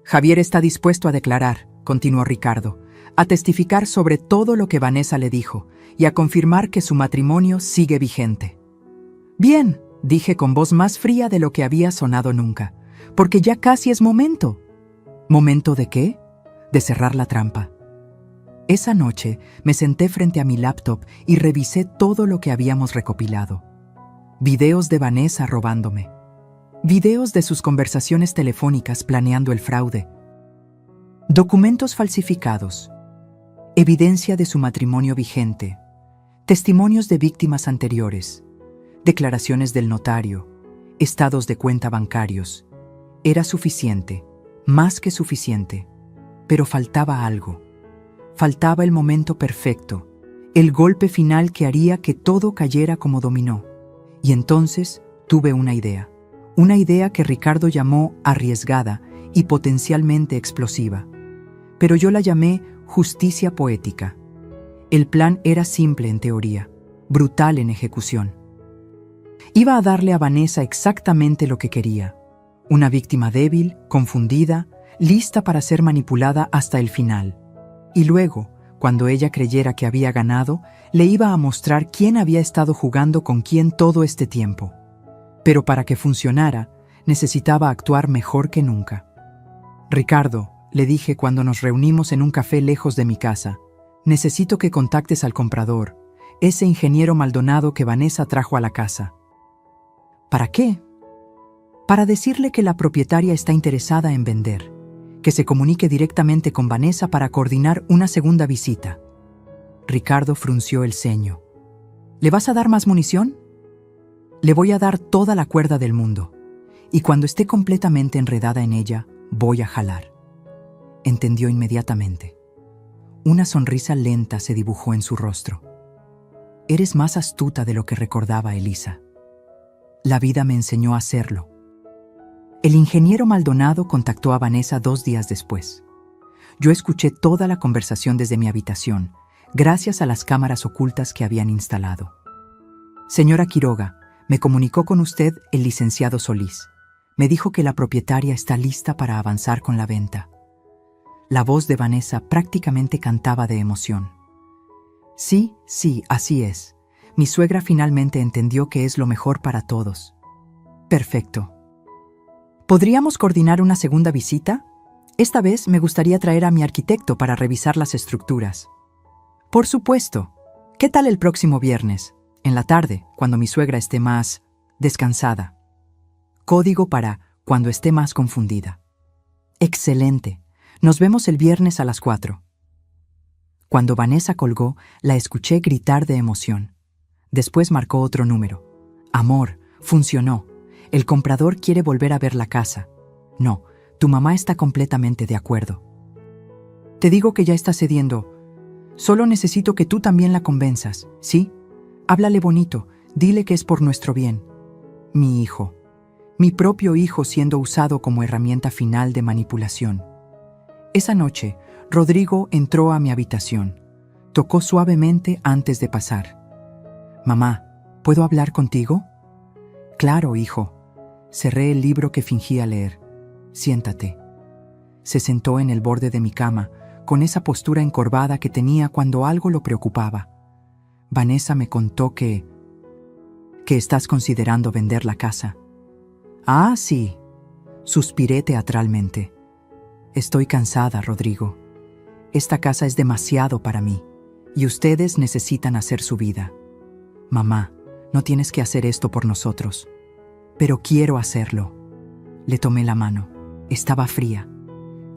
«Javier está dispuesto a declarar», continuó Ricardo, «a testificar sobre todo lo que Vanessa le dijo y a confirmar que su matrimonio sigue vigente». «Bien», dije con voz más fría de lo que había sonado nunca, «porque ya casi es momento». ¿Momento de qué? De cerrar la trampa. Esa noche me senté frente a mi laptop y revisé todo lo que habíamos recopilado. Videos de Vanessa robándome. Videos de sus conversaciones telefónicas planeando el fraude. Documentos falsificados. Evidencia de su matrimonio vigente. Testimonios de víctimas anteriores. Declaraciones del notario. Estados de cuenta bancarios. Era suficiente, más que suficiente. Pero faltaba algo. Faltaba el momento perfecto, el golpe final que haría que todo cayera como dominó. Y entonces tuve una idea que Ricardo llamó arriesgada y potencialmente explosiva. Pero yo la llamé justicia poética. El plan era simple en teoría, brutal en ejecución. Iba a darle a Vanessa exactamente lo que quería, una víctima débil, confundida, lista para ser manipulada hasta el final. Y luego, cuando ella creyera que había ganado, le iba a mostrar quién había estado jugando con quién todo este tiempo. Pero para que funcionara, necesitaba actuar mejor que nunca. «Ricardo», le dije cuando nos reunimos en un café lejos de mi casa, «necesito que contactes al comprador, ese ingeniero Maldonado que Vanessa trajo a la casa». «¿Para qué?». para decirle que la propietaria está interesada en vender, que se comunique directamente con Vanessa para coordinar una segunda visita. Ricardo frunció el ceño. ¿Le vas a dar más munición? Le voy a dar toda la cuerda del mundo, y cuando esté completamente enredada en ella, voy a jalar. Entendió inmediatamente. Una sonrisa lenta se dibujó en su rostro. Eres más astuta de lo que recordaba, Elisa. La vida me enseñó a hacerlo. El ingeniero Maldonado contactó a Vanessa 2 días después. Yo escuché toda la conversación desde mi habitación, gracias a las cámaras ocultas que habían instalado. Señora Quiroga, me comunicó con usted el licenciado Solís. Me dijo que la propietaria está lista para avanzar con la venta. La voz de Vanessa prácticamente cantaba de emoción. Sí, así es. Mi suegra finalmente entendió que es lo mejor para todos. Perfecto. ¿Podríamos coordinar una segunda visita? Esta vez me gustaría traer a mi arquitecto para revisar las estructuras. Por supuesto. ¿Qué tal el próximo viernes? En la tarde, cuando mi suegra esté más descansada. Código para cuando esté más confundida. Excelente. Nos vemos el viernes a las 4. Cuando Vanessa colgó, la escuché gritar de emoción. Después marcó otro número. Amor, funcionó. El comprador quiere volver a ver la casa. No, tu mamá está completamente de acuerdo. Te digo que ya está cediendo. Solo necesito que tú también la convenzas, ¿sí? Háblale bonito, dile que es por nuestro bien. Mi hijo. Mi propio hijo siendo usado como herramienta final de manipulación. Esa noche, Rodrigo entró a mi habitación. Tocó suavemente antes de pasar. Mamá, ¿puedo hablar contigo? Claro, hijo. Cerré el libro que fingía leer. Siéntate. Se sentó en el borde de mi cama, con esa postura encorvada que tenía cuando algo lo preocupaba. Vanessa me contó que estás considerando vender la casa. Ah, sí. Suspiré teatralmente. Estoy cansada, Rodrigo. Esta casa es demasiado para mí, y ustedes necesitan hacer su vida. Mamá, no tienes que hacer esto por nosotros. Pero quiero hacerlo. Le tomé la mano. Estaba fría.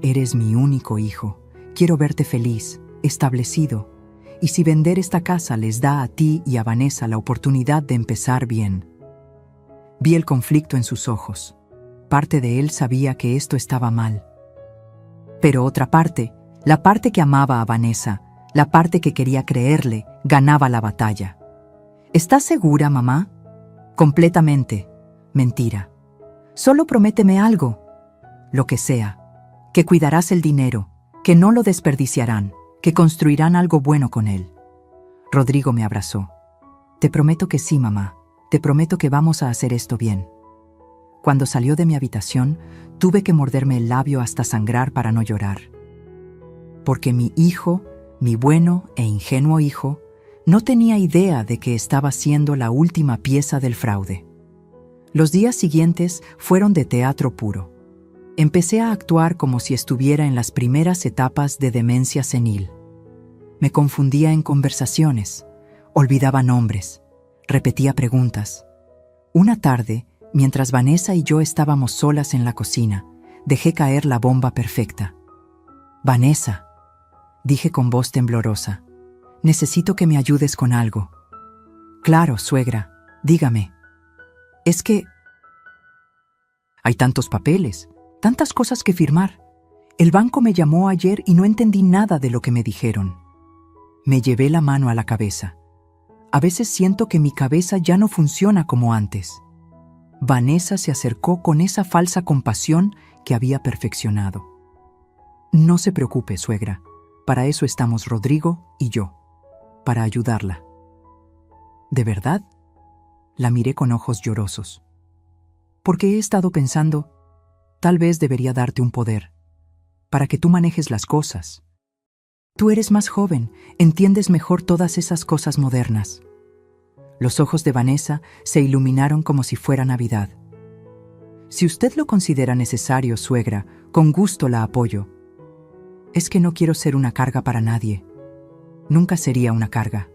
Eres mi único hijo. Quiero verte feliz, establecido. Y si vender esta casa les da a ti y a Vanessa la oportunidad de empezar bien. Vi el conflicto en sus ojos. Parte de él sabía que esto estaba mal. Pero otra parte, la parte que amaba a Vanessa, la parte que quería creerle, ganaba la batalla. ¿Estás segura, mamá? Completamente. Mentira. Solo prométeme algo. Lo que sea. Que cuidarás el dinero, que no lo desperdiciarán, que construirán algo bueno con él. Rodrigo me abrazó. Te prometo que sí, mamá. Te prometo que vamos a hacer esto bien. Cuando salió de mi habitación, tuve que morderme el labio hasta sangrar para no llorar. Porque mi hijo, mi bueno e ingenuo hijo, no tenía idea de que estaba siendo la última pieza del fraude. Los días siguientes fueron de teatro puro. Empecé a actuar como si estuviera en las primeras etapas de demencia senil. Me confundía en conversaciones, olvidaba nombres, repetía preguntas. Una tarde, mientras Vanessa y yo estábamos solas en la cocina, dejé caer la bomba perfecta. Vanessa, dije con voz temblorosa, necesito que me ayudes con algo. Claro, suegra, dígame. Es que hay tantos papeles, tantas cosas que firmar. El banco me llamó ayer y no entendí nada de lo que me dijeron. Me llevé la mano a la cabeza. A veces siento que mi cabeza ya no funciona como antes. Vanessa se acercó con esa falsa compasión que había perfeccionado. No se preocupe, suegra. Para eso estamos Rodrigo y yo. Para ayudarla. ¿De verdad? La miré con ojos llorosos. Porque he estado pensando, tal vez debería darte un poder, para que tú manejes las cosas. Tú eres más joven, entiendes mejor todas esas cosas modernas. Los ojos de Vanessa se iluminaron como si fuera Navidad. Si usted lo considera necesario, suegra, con gusto la apoyo. Es que no quiero ser una carga para nadie. Nunca sería una carga.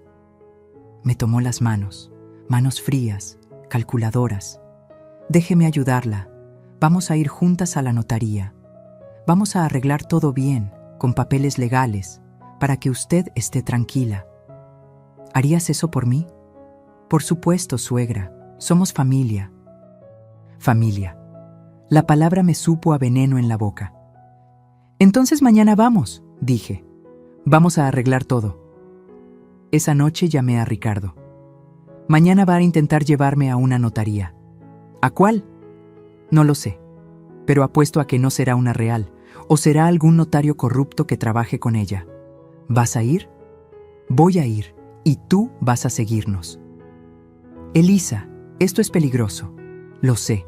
Me tomó las manos, manos frías, calculadoras. Déjeme ayudarla. Vamos a ir juntas a la notaría. Vamos a arreglar todo bien, con papeles legales, para que usted esté tranquila. ¿Harías eso por mí? Por supuesto, suegra. Somos familia. Familia. La palabra me supo a veneno en la boca. Entonces mañana vamos, dije. Vamos a arreglar todo. Esa noche llamé a Ricardo. Mañana va a intentar llevarme a una notaría. ¿A cuál? No lo sé, pero apuesto a que no será una real, o será algún notario corrupto que trabaje con ella. ¿Vas a ir? Voy a ir, y tú vas a seguirnos. Elisa, esto es peligroso. Lo sé,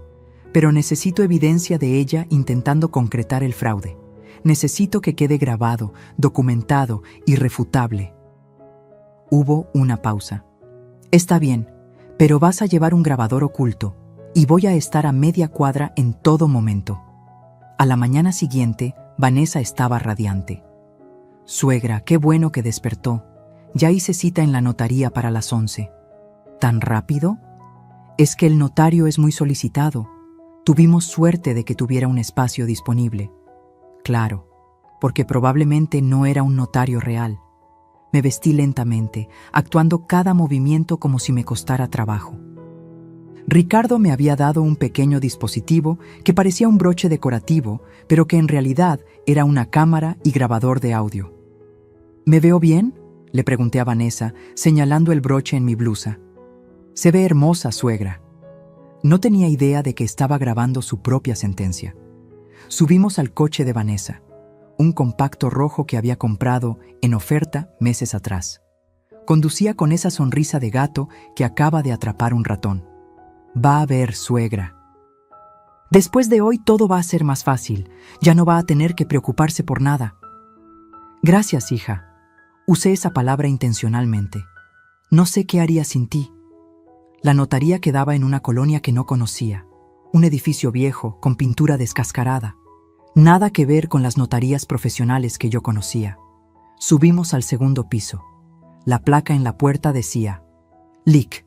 pero necesito evidencia de ella intentando concretar el fraude. Necesito que quede grabado, documentado, irrefutable. Hubo una pausa. Está bien, pero vas a llevar un grabador oculto y voy a estar a media cuadra en todo momento. A la mañana siguiente, Vanessa estaba radiante. Suegra, qué bueno que despertó. Ya hice cita en la notaría para las 11. ¿Tan rápido? Es que el notario es muy solicitado. Tuvimos suerte de que tuviera un espacio disponible. Claro, porque probablemente no era un notario real. Me vestí lentamente, actuando cada movimiento como si me costara trabajo. Ricardo me había dado un pequeño dispositivo que parecía un broche decorativo, pero que en realidad era una cámara y grabador de audio. ¿Me veo bien?, le pregunté a Vanessa, señalando el broche en mi blusa. Se ve hermosa, suegra. No tenía idea de que estaba grabando su propia sentencia. Subimos al coche de Vanessa, un compacto rojo que había comprado en oferta meses atrás. Conducía con esa sonrisa de gato que acaba de atrapar un ratón. Va a ver, suegra. Después de hoy todo va a ser más fácil. Ya no va a tener que preocuparse por nada. Gracias, hija. Usé esa palabra intencionalmente. No sé qué haría sin ti. La notaría quedaba en una colonia que no conocía. Un edificio viejo, con pintura descascarada. Nada que ver con las notarías profesionales que yo conocía. Subimos al segundo piso. La placa en la puerta decía: Lic.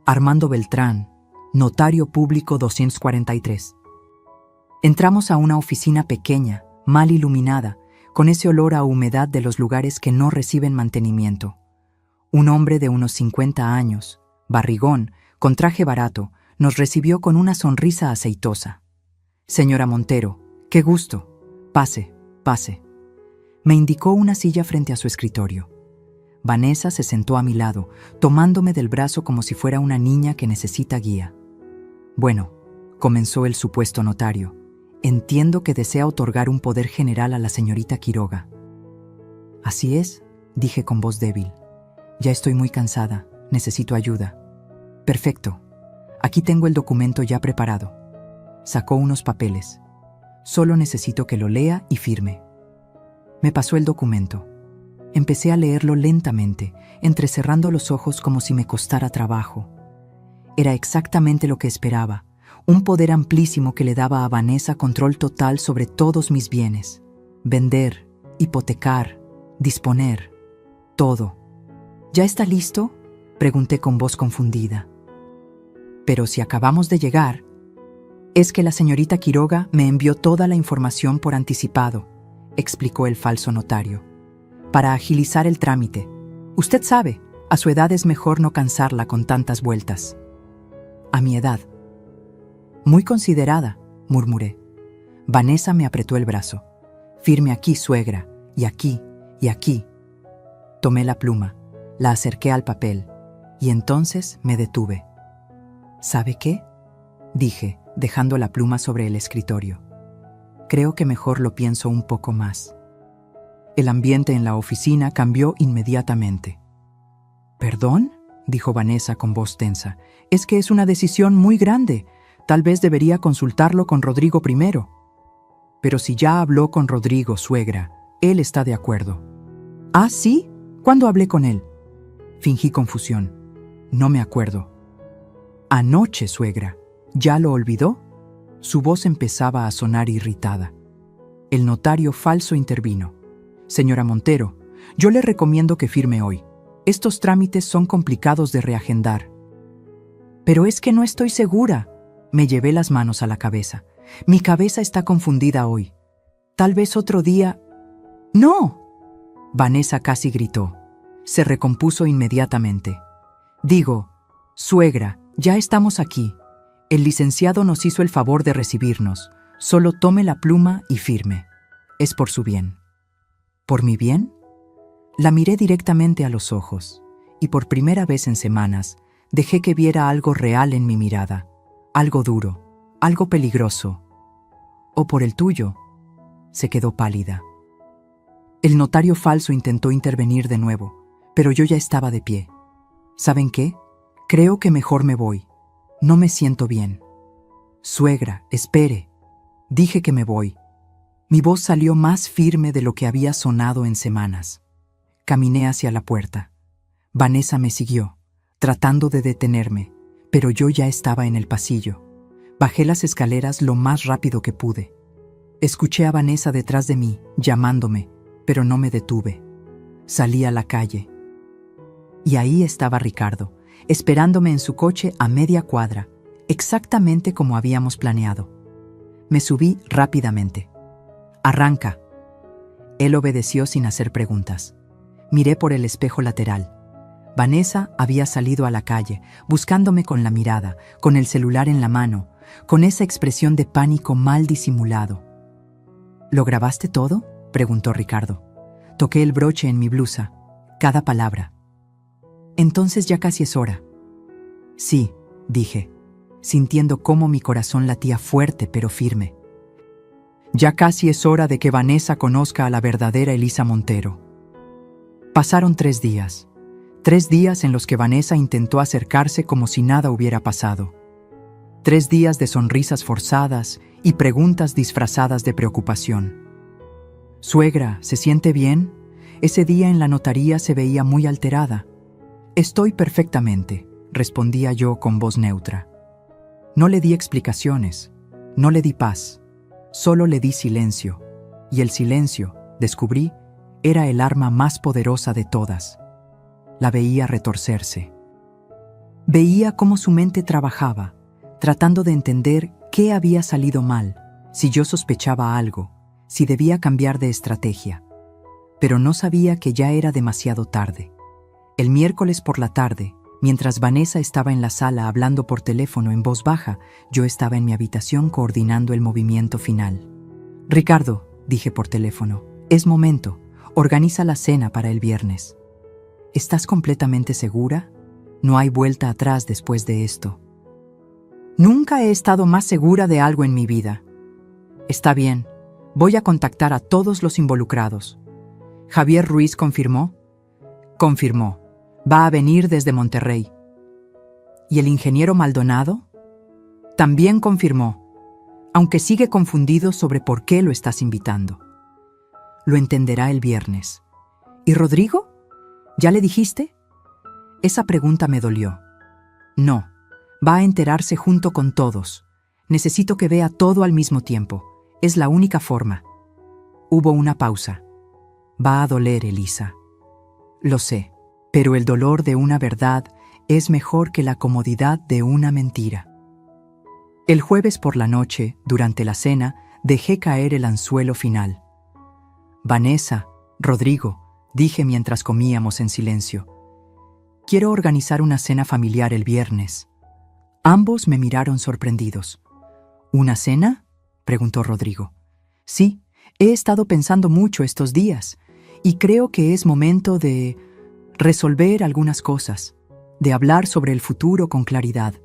Armando Beltrán, Notario Público 243. Entramos a una oficina pequeña, mal iluminada, con ese olor a humedad de los lugares que no reciben mantenimiento. Un hombre de unos 50 años, barrigón, con traje barato, nos recibió con una sonrisa aceitosa. Señora Montero, qué gusto. Pase, pase. Me indicó una silla frente a su escritorio. Vanessa se sentó a mi lado, tomándome del brazo como si fuera una niña que necesita guía. Bueno, comenzó el supuesto notario. Entiendo que desea otorgar un poder general a la señorita Quiroga. Así es, dije con voz débil. Ya estoy muy cansada, necesito ayuda. Perfecto. Aquí tengo el documento ya preparado. Sacó unos papeles. Solo necesito que lo lea y firme. Me pasó el documento. Empecé a leerlo lentamente, entrecerrando los ojos como si me costara trabajo. Era exactamente lo que esperaba, un poder amplísimo que le daba a Vanessa control total sobre todos mis bienes. Vender, hipotecar, disponer, todo. ¿Ya está listo?, pregunté con voz confundida. Pero si acabamos de llegar, es que la señorita Quiroga me envió toda la información por anticipado, explicó el falso notario, para agilizar el trámite. Usted sabe, a su edad es mejor no cansarla con tantas vueltas. A mi edad. Muy considerada, murmuré. Vanessa me apretó el brazo. Firme aquí, suegra, y aquí, y aquí. Tomé la pluma, la acerqué al papel, y entonces me detuve. ¿Sabe qué?, dije, dejando la pluma sobre el escritorio. Creo que mejor lo pienso un poco más. El ambiente en la oficina cambió inmediatamente. ¿Perdón?, dijo Vanessa con voz tensa. Es que es una decisión muy grande. Tal vez debería consultarlo con Rodrigo primero. Pero si ya habló con Rodrigo, suegra, él está de acuerdo. ¿Ah, sí? ¿Cuándo hablé con él? Fingí confusión. No me acuerdo. Anoche, suegra. ¿Ya lo olvidó? Su voz empezaba a sonar irritada. El notario falso intervino. Señora Montero, yo le recomiendo que firme hoy. Estos trámites son complicados de reagendar. Pero es que no estoy segura. Me llevé las manos a la cabeza. Mi cabeza está confundida hoy. Tal vez otro día... ¡No! Vanessa casi gritó. Se recompuso inmediatamente. Digo, suegra, ya estamos aquí. El licenciado nos hizo el favor de recibirnos. Solo tome la pluma y firme. Es por su bien. ¿Por mi bien? La miré directamente a los ojos, y por primera vez en semanas, dejé que viera algo real en mi mirada, algo duro, algo peligroso. ¿O por el tuyo? Se quedó pálida. El notario falso intentó intervenir de nuevo, pero yo ya estaba de pie. ¿Saben qué? Creo que mejor me voy. No me siento bien. Suegra, espere. Dije que me voy. Mi voz salió más firme de lo que había sonado en semanas. Caminé hacia la puerta. Vanessa me siguió, tratando de detenerme, pero yo ya estaba en el pasillo. Bajé las escaleras lo más rápido que pude. Escuché a Vanessa detrás de mí, llamándome, pero no me detuve. Salí a la calle. Y ahí estaba Ricardo, esperándome en su coche a media cuadra, exactamente como habíamos planeado. Me subí rápidamente. «Arranca». Él obedeció sin hacer preguntas. Miré por el espejo lateral. Vanessa había salido a la calle, buscándome con la mirada, con el celular en la mano, con esa expresión de pánico mal disimulado. «¿Lo grabaste todo?», preguntó Ricardo. Toqué el broche en mi blusa, cada palabra. «Entonces ya casi es hora». «Sí», dije, sintiendo cómo mi corazón latía fuerte pero firme. Ya casi es hora de que Vanessa conozca a la verdadera Elisa Montero. Pasaron 3 días. 3 días en los que Vanessa intentó acercarse como si nada hubiera pasado. 3 días de sonrisas forzadas y preguntas disfrazadas de preocupación. «Suegra, ¿se siente bien? Ese día en la notaría se veía muy alterada». «Estoy perfectamente», respondía yo con voz neutra. No le di explicaciones, no le di paz, solo le di silencio, y el silencio, descubrí, era el arma más poderosa de todas. La veía retorcerse. Veía cómo su mente trabajaba, tratando de entender qué había salido mal, si yo sospechaba algo, si debía cambiar de estrategia. Pero no sabía que ya era demasiado tarde. El miércoles por la tarde, mientras Vanessa estaba en la sala hablando por teléfono en voz baja, yo estaba en mi habitación coordinando el movimiento final. «Ricardo», dije por teléfono, «es momento. Organiza la cena para el viernes». «¿Estás completamente segura? No hay vuelta atrás después de esto». «Nunca he estado más segura de algo en mi vida». «Está bien. Voy a contactar a todos los involucrados». «¿Javier Ruiz confirmó?» «Confirmó. Va a venir desde Monterrey». «¿Y el ingeniero Maldonado?» «También confirmó, aunque sigue confundido sobre por qué lo estás invitando». «Lo entenderá el viernes». «¿Y Rodrigo? ¿Ya le dijiste?» Esa pregunta me dolió. «No, va a enterarse junto con todos. Necesito que vea todo al mismo tiempo. Es la única forma». Hubo una pausa. «Va a doler, Elisa». «Lo sé. Pero el dolor de una verdad es mejor que la comodidad de una mentira». El jueves por la noche, durante la cena, dejé caer el anzuelo final. «Vanessa, Rodrigo», dije mientras comíamos en silencio, «quiero organizar una cena familiar el viernes». Ambos me miraron sorprendidos. «¿Una cena?», preguntó Rodrigo. «Sí, he estado pensando mucho estos días, y creo que es momento de resolver algunas cosas, de hablar sobre el futuro con claridad».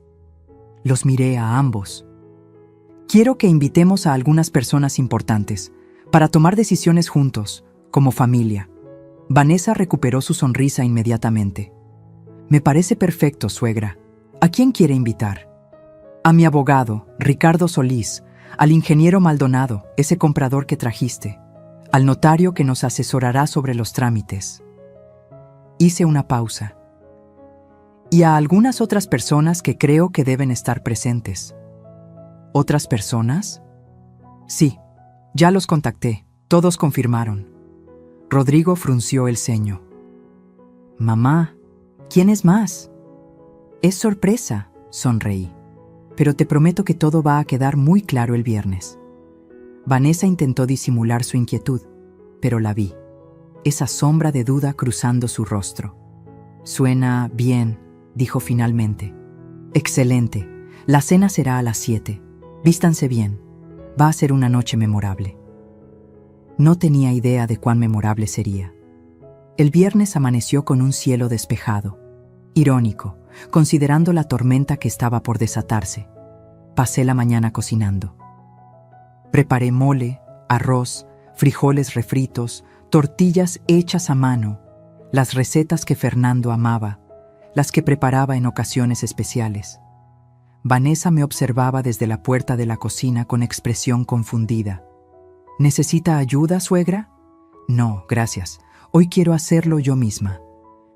Los miré a ambos. «Quiero que invitemos a algunas personas importantes, para tomar decisiones juntos, como familia». Vanessa recuperó su sonrisa inmediatamente. «Me parece perfecto, suegra. ¿A quién quiere invitar?» «A mi abogado, Ricardo Solís, al ingeniero Maldonado, ese comprador que trajiste, al notario que nos asesorará sobre los trámites». Hice una pausa. «Y a algunas otras personas que creo que deben estar presentes». «¿Otras personas?» «Sí, ya los contacté, todos confirmaron». Rodrigo frunció el ceño. «Mamá, ¿quién es más?» «Es sorpresa», sonreí. pero te prometo que todo va a quedar muy claro el viernes. Vanessa intentó disimular su inquietud, pero la vi, esa sombra de duda cruzando su rostro. Suena bien, dijo finalmente. Excelente, la cena será a las 7. Vístanse bien, va a ser una noche memorable. No tenía idea de cuán memorable sería. El viernes amaneció con un cielo despejado, irónico, considerando la tormenta que estaba por desatarse. Pasé la mañana cocinando. Preparé mole, arroz, frijoles refritos, tortillas hechas a mano, las recetas que Fernando amaba, las que preparaba en ocasiones especiales. Vanessa me observaba desde la puerta de la cocina con expresión confundida. ¿Necesita ayuda, suegra? No, gracias. Hoy quiero hacerlo yo misma.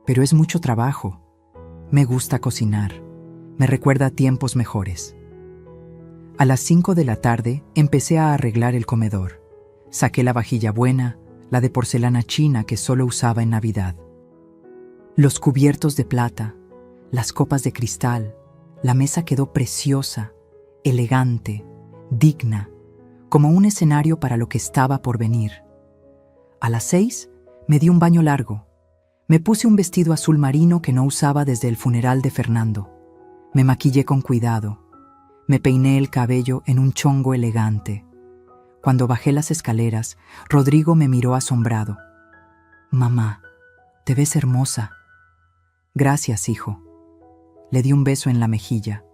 Pero es mucho trabajo. Me gusta cocinar. Me recuerda a tiempos mejores. A las 5 de la tarde empecé a arreglar el comedor. Saqué la vajilla buena, la de porcelana china que solo usaba en Navidad. Los cubiertos de plata, las copas de cristal, la mesa quedó preciosa, elegante, digna, como un escenario para lo que estaba por venir. A las 6 me di un baño largo. Me puse un vestido azul marino que no usaba desde el funeral de Fernando. Me maquillé con cuidado. Me peiné el cabello en un chongo elegante. Cuando bajé las escaleras, Rodrigo me miró asombrado. «Mamá, te ves hermosa». «Gracias, hijo». Le di un beso en la mejilla.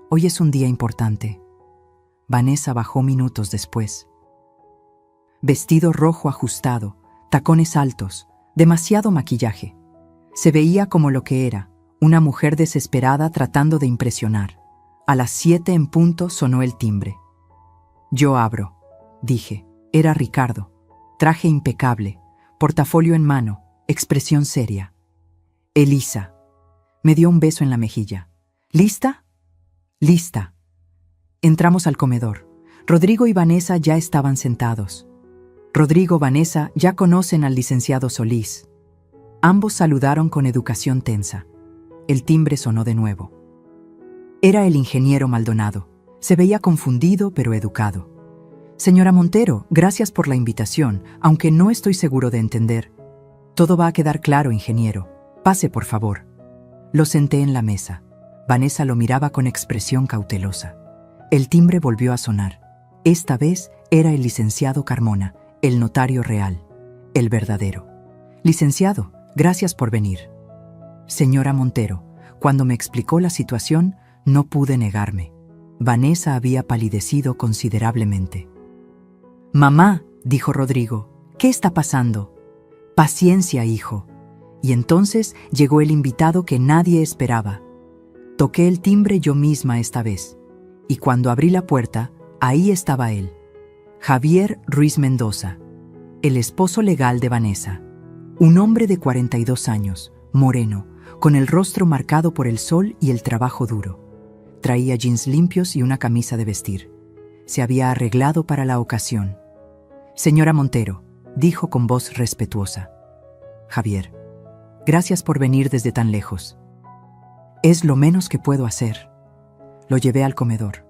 «Hoy es un día importante». Vanessa bajó minutos después. Vestido rojo ajustado, tacones altos, demasiado maquillaje. Se veía como lo que era, una mujer desesperada tratando de impresionar. A las 7 en punto sonó el timbre. «Yo abro», dije. Era Ricardo. Traje impecable, portafolio en mano, expresión seria. «Elisa». Me dio un beso en la mejilla. «¿Lista?» «Lista». Entramos al comedor. Rodrigo y Vanessa ya estaban sentados. Rodrigo, Vanessa ya conocen al licenciado Solís. Ambos saludaron con educación tensa. El timbre sonó de nuevo. Era el ingeniero Maldonado. Se veía confundido pero educado. «Señora Montero, gracias por la invitación, aunque no estoy seguro de entender». «Todo va a quedar claro, ingeniero. Pase, por favor». Lo senté en la mesa. Vanessa lo miraba con expresión cautelosa. El timbre volvió a sonar. Esta vez era el licenciado Carmona, el notario real, el verdadero. «Licenciado, gracias por venir». «Señora Montero, cuando me explicó la situación, no pude negarme». Vanessa había palidecido considerablemente. «Mamá», dijo Rodrigo, «¿qué está pasando?» «Paciencia, hijo». Y entonces llegó el invitado que nadie esperaba. Toqué el timbre yo misma esta vez, y cuando abrí la puerta, ahí estaba él, Javier Ruiz Mendoza, el esposo legal de Vanessa. Un hombre de 42 años, moreno, con el rostro marcado por el sol y el trabajo duro. Traía jeans limpios y una camisa de vestir. Se había arreglado para la ocasión. «Señora Montero», dijo con voz respetuosa. «Javier, gracias por venir desde tan lejos. Es lo menos que puedo hacer». Lo llevé al comedor,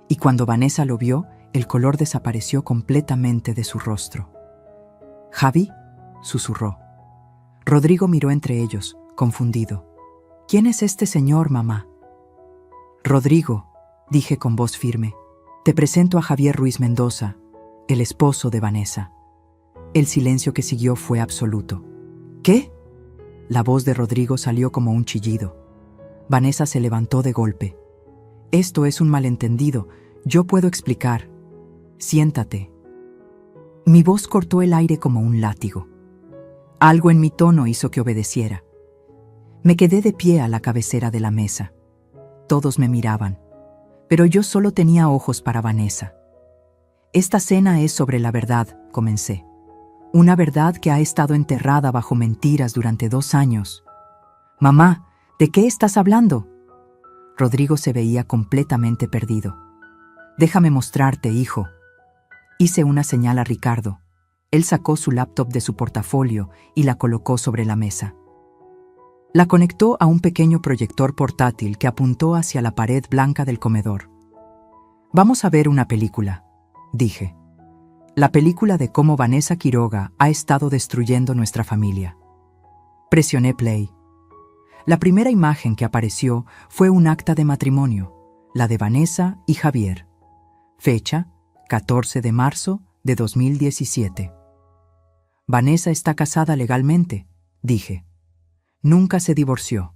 y cuando Vanessa lo vio, el color desapareció completamente de su rostro. «¿Javi?», susurró. Rodrigo miró entre ellos, confundido. «¿Quién es este señor, mamá?» «Rodrigo», dije con voz firme, «te presento a Javier Ruiz Mendoza, el esposo de Vanessa». El silencio que siguió fue absoluto. «¿Qué?». La voz de Rodrigo salió como un chillido. Vanessa se levantó de golpe. «Esto es un malentendido. Yo puedo explicar. Siéntate». Mi voz cortó el aire como un látigo. Algo en mi tono hizo que obedeciera. Me quedé de pie a la cabecera de la mesa. Todos me miraban, pero yo solo tenía ojos para Vanessa. «Esta cena es sobre la verdad», comencé. «Una verdad que ha estado enterrada bajo mentiras durante 2 años». «Mamá, ¿de qué estás hablando?». Rodrigo se veía completamente perdido. «Déjame mostrarte, hijo». Hice una señal a Ricardo. Él sacó su laptop de su portafolio y la colocó sobre la mesa. La conectó a un pequeño proyector portátil que apuntó hacia la pared blanca del comedor. «Vamos a ver una película», dije. La película de cómo Vanessa Quiroga ha estado destruyendo nuestra familia. Presioné play. La primera imagen que apareció fue un acta de matrimonio, la de Vanessa y Javier. Fecha, 14 de marzo de 2017. Vanessa está casada legalmente, dije. Nunca se divorció.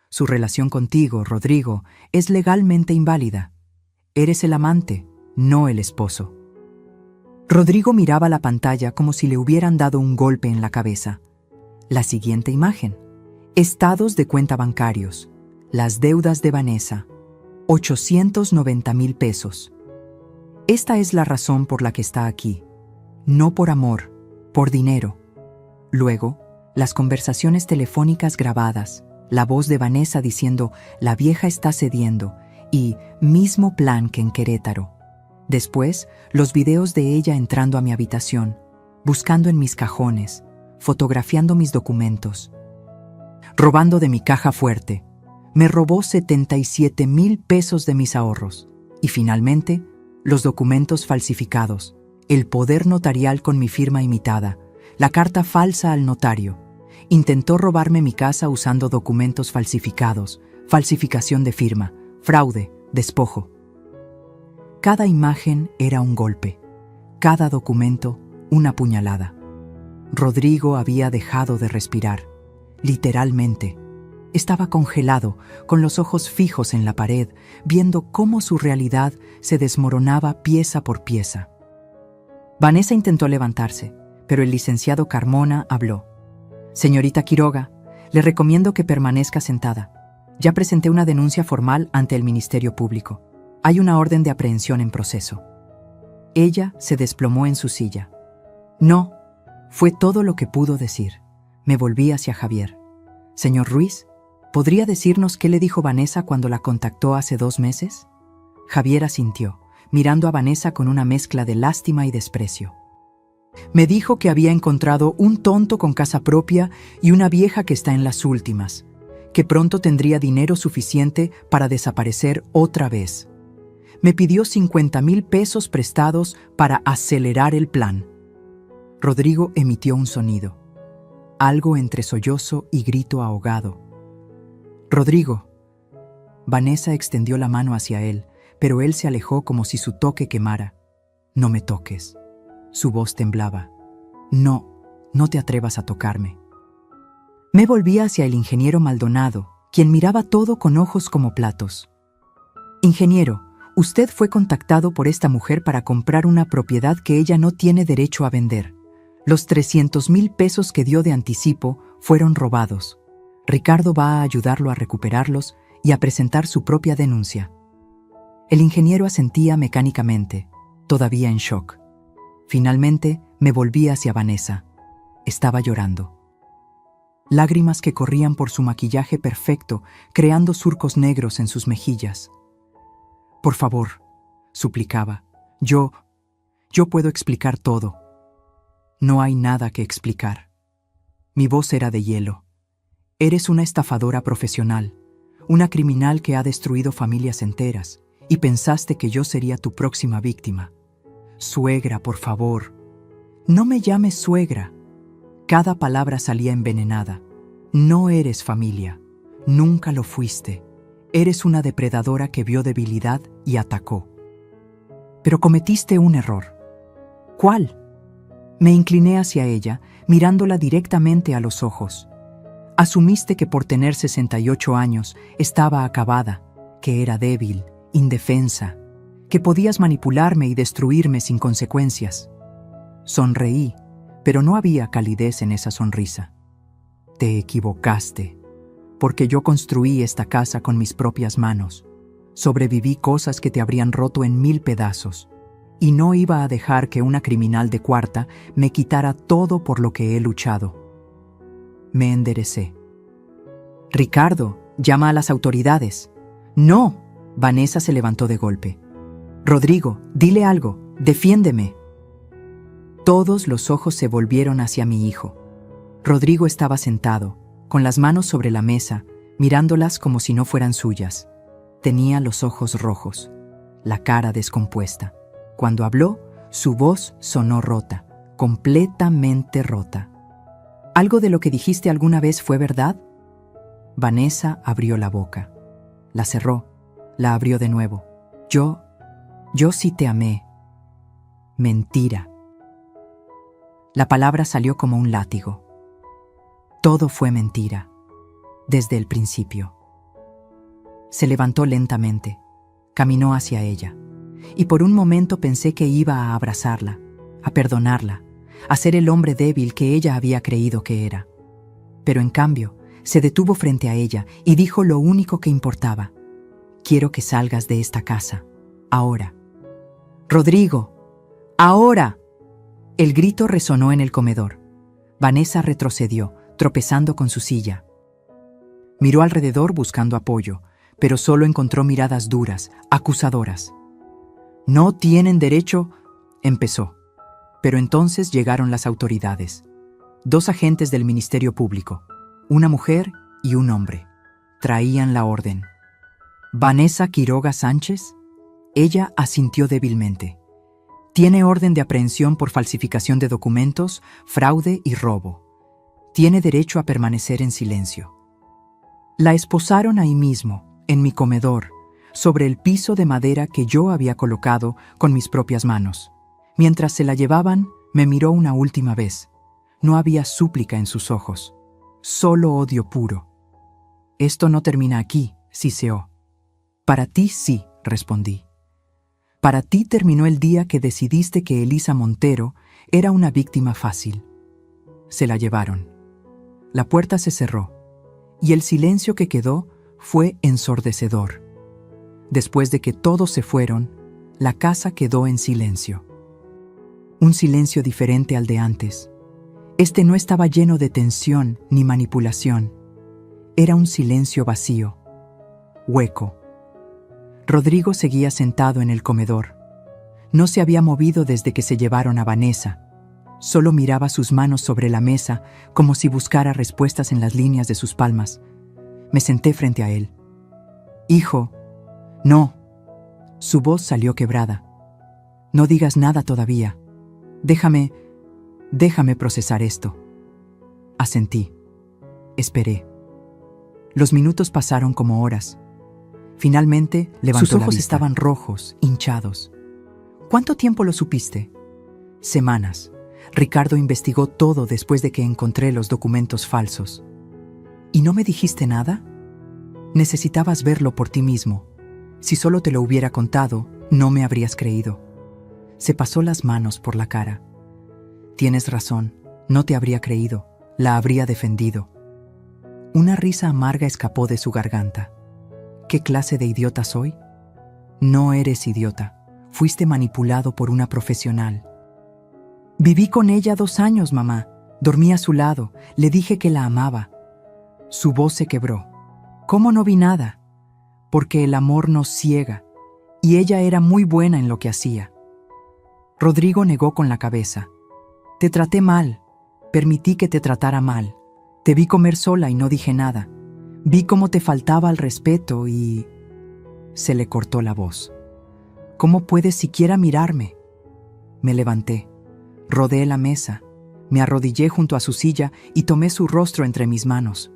Su relación contigo, Rodrigo, es legalmente inválida. Eres el amante, no el esposo. Rodrigo miraba la pantalla como si le hubieran dado un golpe en la cabeza. La siguiente imagen. Estados de cuenta bancarios. Las deudas de Vanessa. 890,000 pesos. Esta es la razón por la que está aquí. No por amor, por dinero. Luego, las conversaciones telefónicas grabadas, la voz de Vanessa diciendo «La vieja está cediendo» y «Mismo plan que en Querétaro». Después, los videos de ella entrando a mi habitación, buscando en mis cajones, fotografiando mis documentos, robando de mi caja fuerte. Me robó 77,000 pesos de mis ahorros. Y finalmente, los documentos falsificados, el poder notarial con mi firma imitada, la carta falsa al notario. Intentó robarme mi casa usando documentos falsificados, falsificación de firma, fraude, despojo. Cada imagen era un golpe, cada documento una puñalada. Rodrigo había dejado de respirar, literalmente. Estaba congelado, con los ojos fijos en la pared, viendo cómo su realidad se desmoronaba pieza por pieza. Vanessa intentó levantarse, pero el licenciado Carmona habló. «Señorita Quiroga, le recomiendo que permanezca sentada. Ya presenté una denuncia formal ante el Ministerio Público. Hay una orden de aprehensión en proceso». Ella se desplomó en su silla. «No», fue todo lo que pudo decir. Me volví hacia Javier. «Señor Ruiz, ¿podría decirnos qué le dijo Vanessa cuando la contactó hace 2 meses?» Javier asintió, mirando a Vanessa con una mezcla de lástima y desprecio. «Me dijo que había encontrado un tonto con casa propia y una vieja que está en las últimas, que pronto tendría dinero suficiente para desaparecer otra vez. Me pidió 50,000 pesos prestados para acelerar el plan». Rodrigo emitió un sonido, algo entre sollozo y grito ahogado. «Rodrigo». Vanessa extendió la mano hacia él, pero él se alejó como si su toque quemara. «No me toques». Su voz temblaba. «No, no te atrevas a tocarme». Me volví hacia el ingeniero Maldonado, quien miraba todo con ojos como platos. «Ingeniero, usted fue contactado por esta mujer para comprar una propiedad que ella no tiene derecho a vender. Los 300,000 pesos que dio de anticipo fueron robados. Ricardo va a ayudarlo a recuperarlos y a presentar su propia denuncia». El ingeniero asentía mecánicamente, todavía en shock. Finalmente me volví hacia Vanessa. Estaba llorando. Lágrimas que corrían por su maquillaje perfecto, creando surcos negros en sus mejillas. «Por favor», suplicaba, yo puedo explicar todo». «No hay nada que explicar». Mi voz era de hielo. «Eres una estafadora profesional, una criminal que ha destruido familias enteras, y pensaste que yo sería tu próxima víctima. Suegra, por favor». «No me llames suegra». Cada palabra salía envenenada. «No eres familia. Nunca lo fuiste. Eres una depredadora que vio debilidad y atacó. Pero cometiste un error». «¿Cuál?». Me incliné hacia ella, mirándola directamente a los ojos. «Asumiste que por tener 68 años estaba acabada, que era débil, indefensa, que podías manipularme y destruirme sin consecuencias». Sonreí, pero no había calidez en esa sonrisa. «Te equivocaste, porque yo construí esta casa con mis propias manos. Sobreviví cosas que te habrían roto en 1000 pedazos, y no iba a dejar que una criminal de cuarta me quitara todo por lo que he luchado». Me enderecé. «Ricardo, llama a las autoridades». «No». Vanessa se levantó de golpe. «Rodrigo, dile algo, defiéndeme». Todos los ojos se volvieron hacia mi hijo. Rodrigo estaba sentado, con las manos sobre la mesa, mirándolas como si no fueran suyas. Tenía los ojos rojos, la cara descompuesta. Cuando habló, su voz sonó rota, completamente rota. ¿Algo de lo que dijiste alguna vez fue verdad? Vanessa abrió la boca. La cerró, la abrió de nuevo. Yo sí te amé. Mentira. La palabra salió como un látigo. Todo fue mentira, desde el principio. Se levantó lentamente, caminó hacia ella, y por un momento pensé que iba a abrazarla, a perdonarla, a ser el hombre débil que ella había creído que era. Pero en cambio, se detuvo frente a ella y dijo lo único que importaba. Quiero que salgas de esta casa, ahora. ¡Rodrigo! ¡Ahora! El grito resonó en el comedor. Vanessa retrocedió, tropezando con su silla. Miró alrededor buscando apoyo, pero solo encontró miradas duras, acusadoras. «No tienen derecho», empezó. Pero entonces llegaron las autoridades. 2 agentes del Ministerio Público, una mujer y un hombre. Traían la orden. «¿Vanessa Quiroga Sánchez?» Ella asintió débilmente. «Tiene orden de aprehensión por falsificación de documentos, fraude y robo. Tiene derecho a permanecer en silencio». La esposaron ahí mismo, en mi comedor, sobre el piso de madera que yo había colocado con mis propias manos. Mientras se la llevaban, me miró una última vez. No había súplica en sus ojos, solo odio puro. «Esto no termina aquí», siseó. «Para ti sí», respondí. «Para ti terminó el día que decidiste que Elisa Montero era una víctima fácil». Se la llevaron. La puerta se cerró, y el silencio que quedó fue ensordecedor. Después de que todos se fueron, la casa quedó en silencio. Un silencio diferente al de antes. Este no estaba lleno de tensión ni manipulación. Era un silencio vacío, hueco. Rodrigo seguía sentado en el comedor. No se había movido desde que se llevaron a Vanessa. Solo miraba sus manos sobre la mesa como si buscara respuestas en las líneas de sus palmas. Me senté frente a él. «Hijo, no». Su voz salió quebrada. «No digas nada todavía. Déjame procesar esto». Asentí. Esperé. Los minutos pasaron como horas. Finalmente levantó Sus la ojos vista. Estaban rojos, hinchados. «¿Cuánto tiempo lo supiste?» «Semanas. Ricardo investigó todo después de que encontré los documentos falsos». «¿Y no me dijiste nada?» «Necesitabas verlo por ti mismo. Si solo te lo hubiera contado, no me habrías creído». Se pasó las manos por la cara. «Tienes razón, no te habría creído, la habría defendido». Una risa amarga escapó de su garganta. ¿Qué clase de idiota soy? No eres idiota. Fuiste manipulado por una profesional. Viví con ella 2 años, mamá. Dormí a su lado. Le dije que la amaba. Su voz se quebró. ¿Cómo no vi nada? Porque el amor nos ciega, y ella era muy buena en lo que hacía. Rodrigo negó con la cabeza. Te traté mal. Permití que te tratara mal. Te vi comer sola y no dije nada. Vi cómo te faltaba al respeto y... Se le cortó la voz. ¿Cómo puedes siquiera mirarme? Me levanté. Rodeé la mesa. Me arrodillé junto a su silla y tomé su rostro entre mis manos.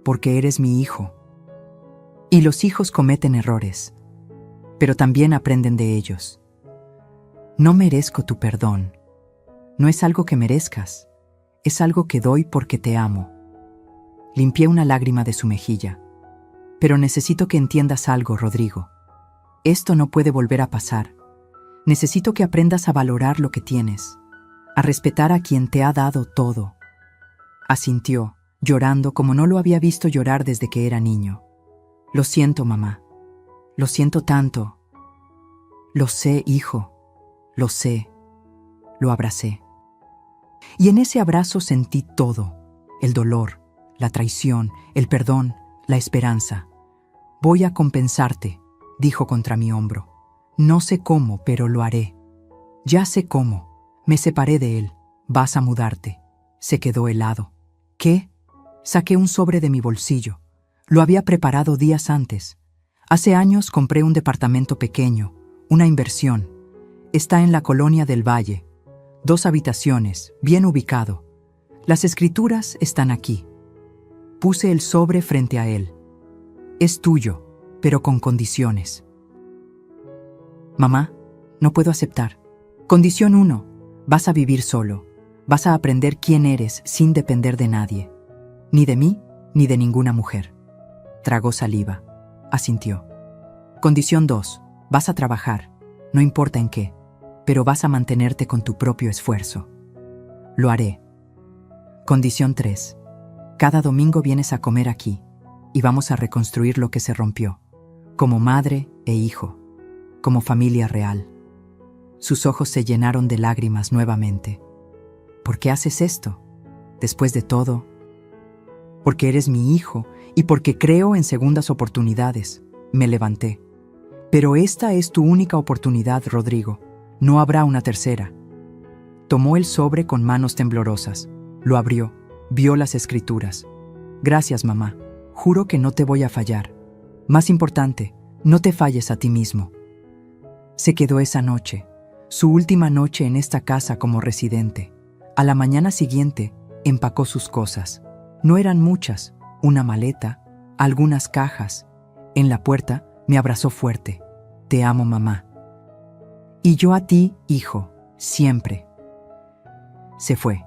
Porque eres mi hijo. Y los hijos cometen errores, pero también aprenden de ellos. No merezco tu perdón. No es algo que merezcas. Es algo que doy porque te amo. Limpié una lágrima de su mejilla. Pero necesito que entiendas algo, Rodrigo. Esto no puede volver a pasar. Necesito que aprendas a valorar lo que tienes, a respetar a quien te ha dado todo. Asintió, llorando como no lo había visto llorar desde que era niño. Lo siento, mamá. Lo siento tanto. Lo sé, hijo. Lo sé. Lo abracé. Y en ese abrazo sentí todo: el dolor, la traición, el perdón, la esperanza. Voy a compensarte, dijo contra mi hombro. No sé cómo, pero lo haré. Ya sé cómo. Me separé de él. Vas a mudarte. Se quedó helado. ¿Qué? Saqué un sobre de mi bolsillo. Lo había preparado días antes. Hace años compré un departamento pequeño, una inversión. Está en la colonia del Valle. 2 habitaciones, bien ubicado. Las escrituras están aquí. Puse el sobre frente a él. Es tuyo, pero con condiciones. Mamá, no puedo aceptar. Condición 1. Vas a vivir solo. Vas a aprender quién eres sin depender de nadie. Ni de mí, ni de ninguna mujer. Tragó saliva. Asintió. Condición 2. Vas a trabajar, no importa en qué, pero vas a mantenerte con tu propio esfuerzo. Lo haré. Condición 3. Cada domingo vienes a comer aquí y vamos a reconstruir lo que se rompió, como madre e hijo, como familia real. Sus ojos se llenaron de lágrimas nuevamente. ¿Por qué haces esto? Después de todo, porque eres mi hijo y porque creo en segundas oportunidades. Me levanté. Pero esta es tu única oportunidad, Rodrigo. No habrá una tercera. Tomó el sobre con manos temblorosas. Lo abrió. Vio las escrituras. Gracias, mamá. Juro que no te voy a fallar. Más importante, no te falles a ti mismo. Se quedó esa noche, su última noche en esta casa como residente. A la mañana siguiente, empacó sus cosas. No eran muchas, una maleta, algunas cajas. En la puerta, me abrazó fuerte. Te amo, mamá. Y yo a ti, hijo, siempre. Se fue.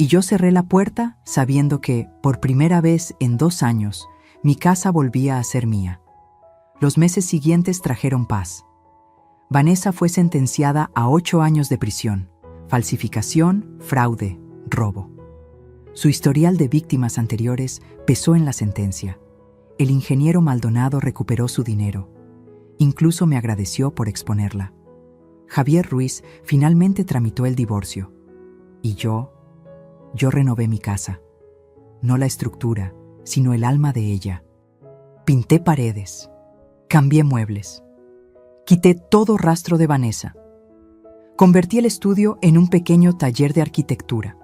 Y yo cerré la puerta sabiendo que, por primera vez en 2 años, mi casa volvía a ser mía. Los meses siguientes trajeron paz. Vanessa fue sentenciada a 8 años de prisión, falsificación, fraude, robo. Su historial de víctimas anteriores pesó en la sentencia. El ingeniero Maldonado recuperó su dinero. Incluso me agradeció por exponerla. Javier Ruiz finalmente tramitó el divorcio. Y yo renové mi casa. No la estructura, sino el alma de ella. Pinté paredes. Cambié muebles. Quité todo rastro de Vanessa. Convertí el estudio en un pequeño taller de arquitectura.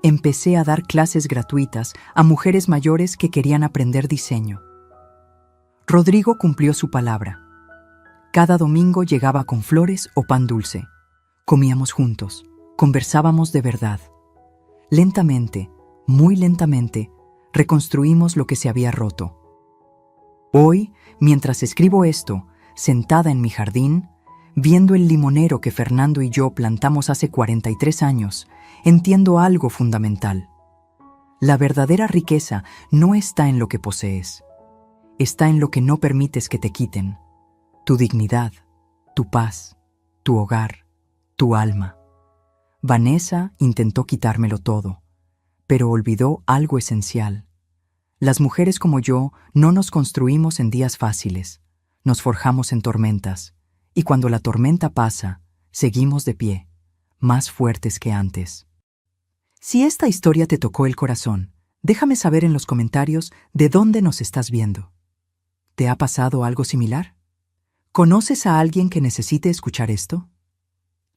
Empecé a dar clases gratuitas a mujeres mayores que querían aprender diseño. Rodrigo cumplió su palabra. Cada domingo llegaba con flores o pan dulce. Comíamos juntos, conversábamos de verdad. Lentamente, muy lentamente, reconstruimos lo que se había roto. Hoy, mientras escribo esto, sentada en mi jardín, viendo el limonero que Fernando y yo plantamos hace 43 años, entiendo algo fundamental. La verdadera riqueza no está en lo que posees. Está en lo que no permites que te quiten. Tu dignidad, tu paz, tu hogar, tu alma. Vanessa intentó quitármelo todo, pero olvidó algo esencial. Las mujeres como yo no nos construimos en días fáciles, nos forjamos en tormentas, y cuando la tormenta pasa, seguimos de pie, más fuertes que antes. Si esta historia te tocó el corazón, déjame saber en los comentarios de dónde nos estás viendo. ¿Te ha pasado algo similar? ¿Conoces a alguien que necesite escuchar esto?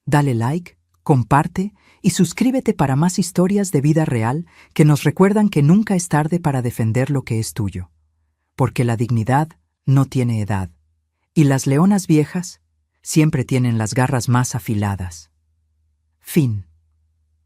Dale like, comparte y suscríbete para más historias de vida real que nos recuerdan que nunca es tarde para defender lo que es tuyo. Porque la dignidad no tiene edad. Y las leonas viejas siempre tienen las garras más afiladas. Fin.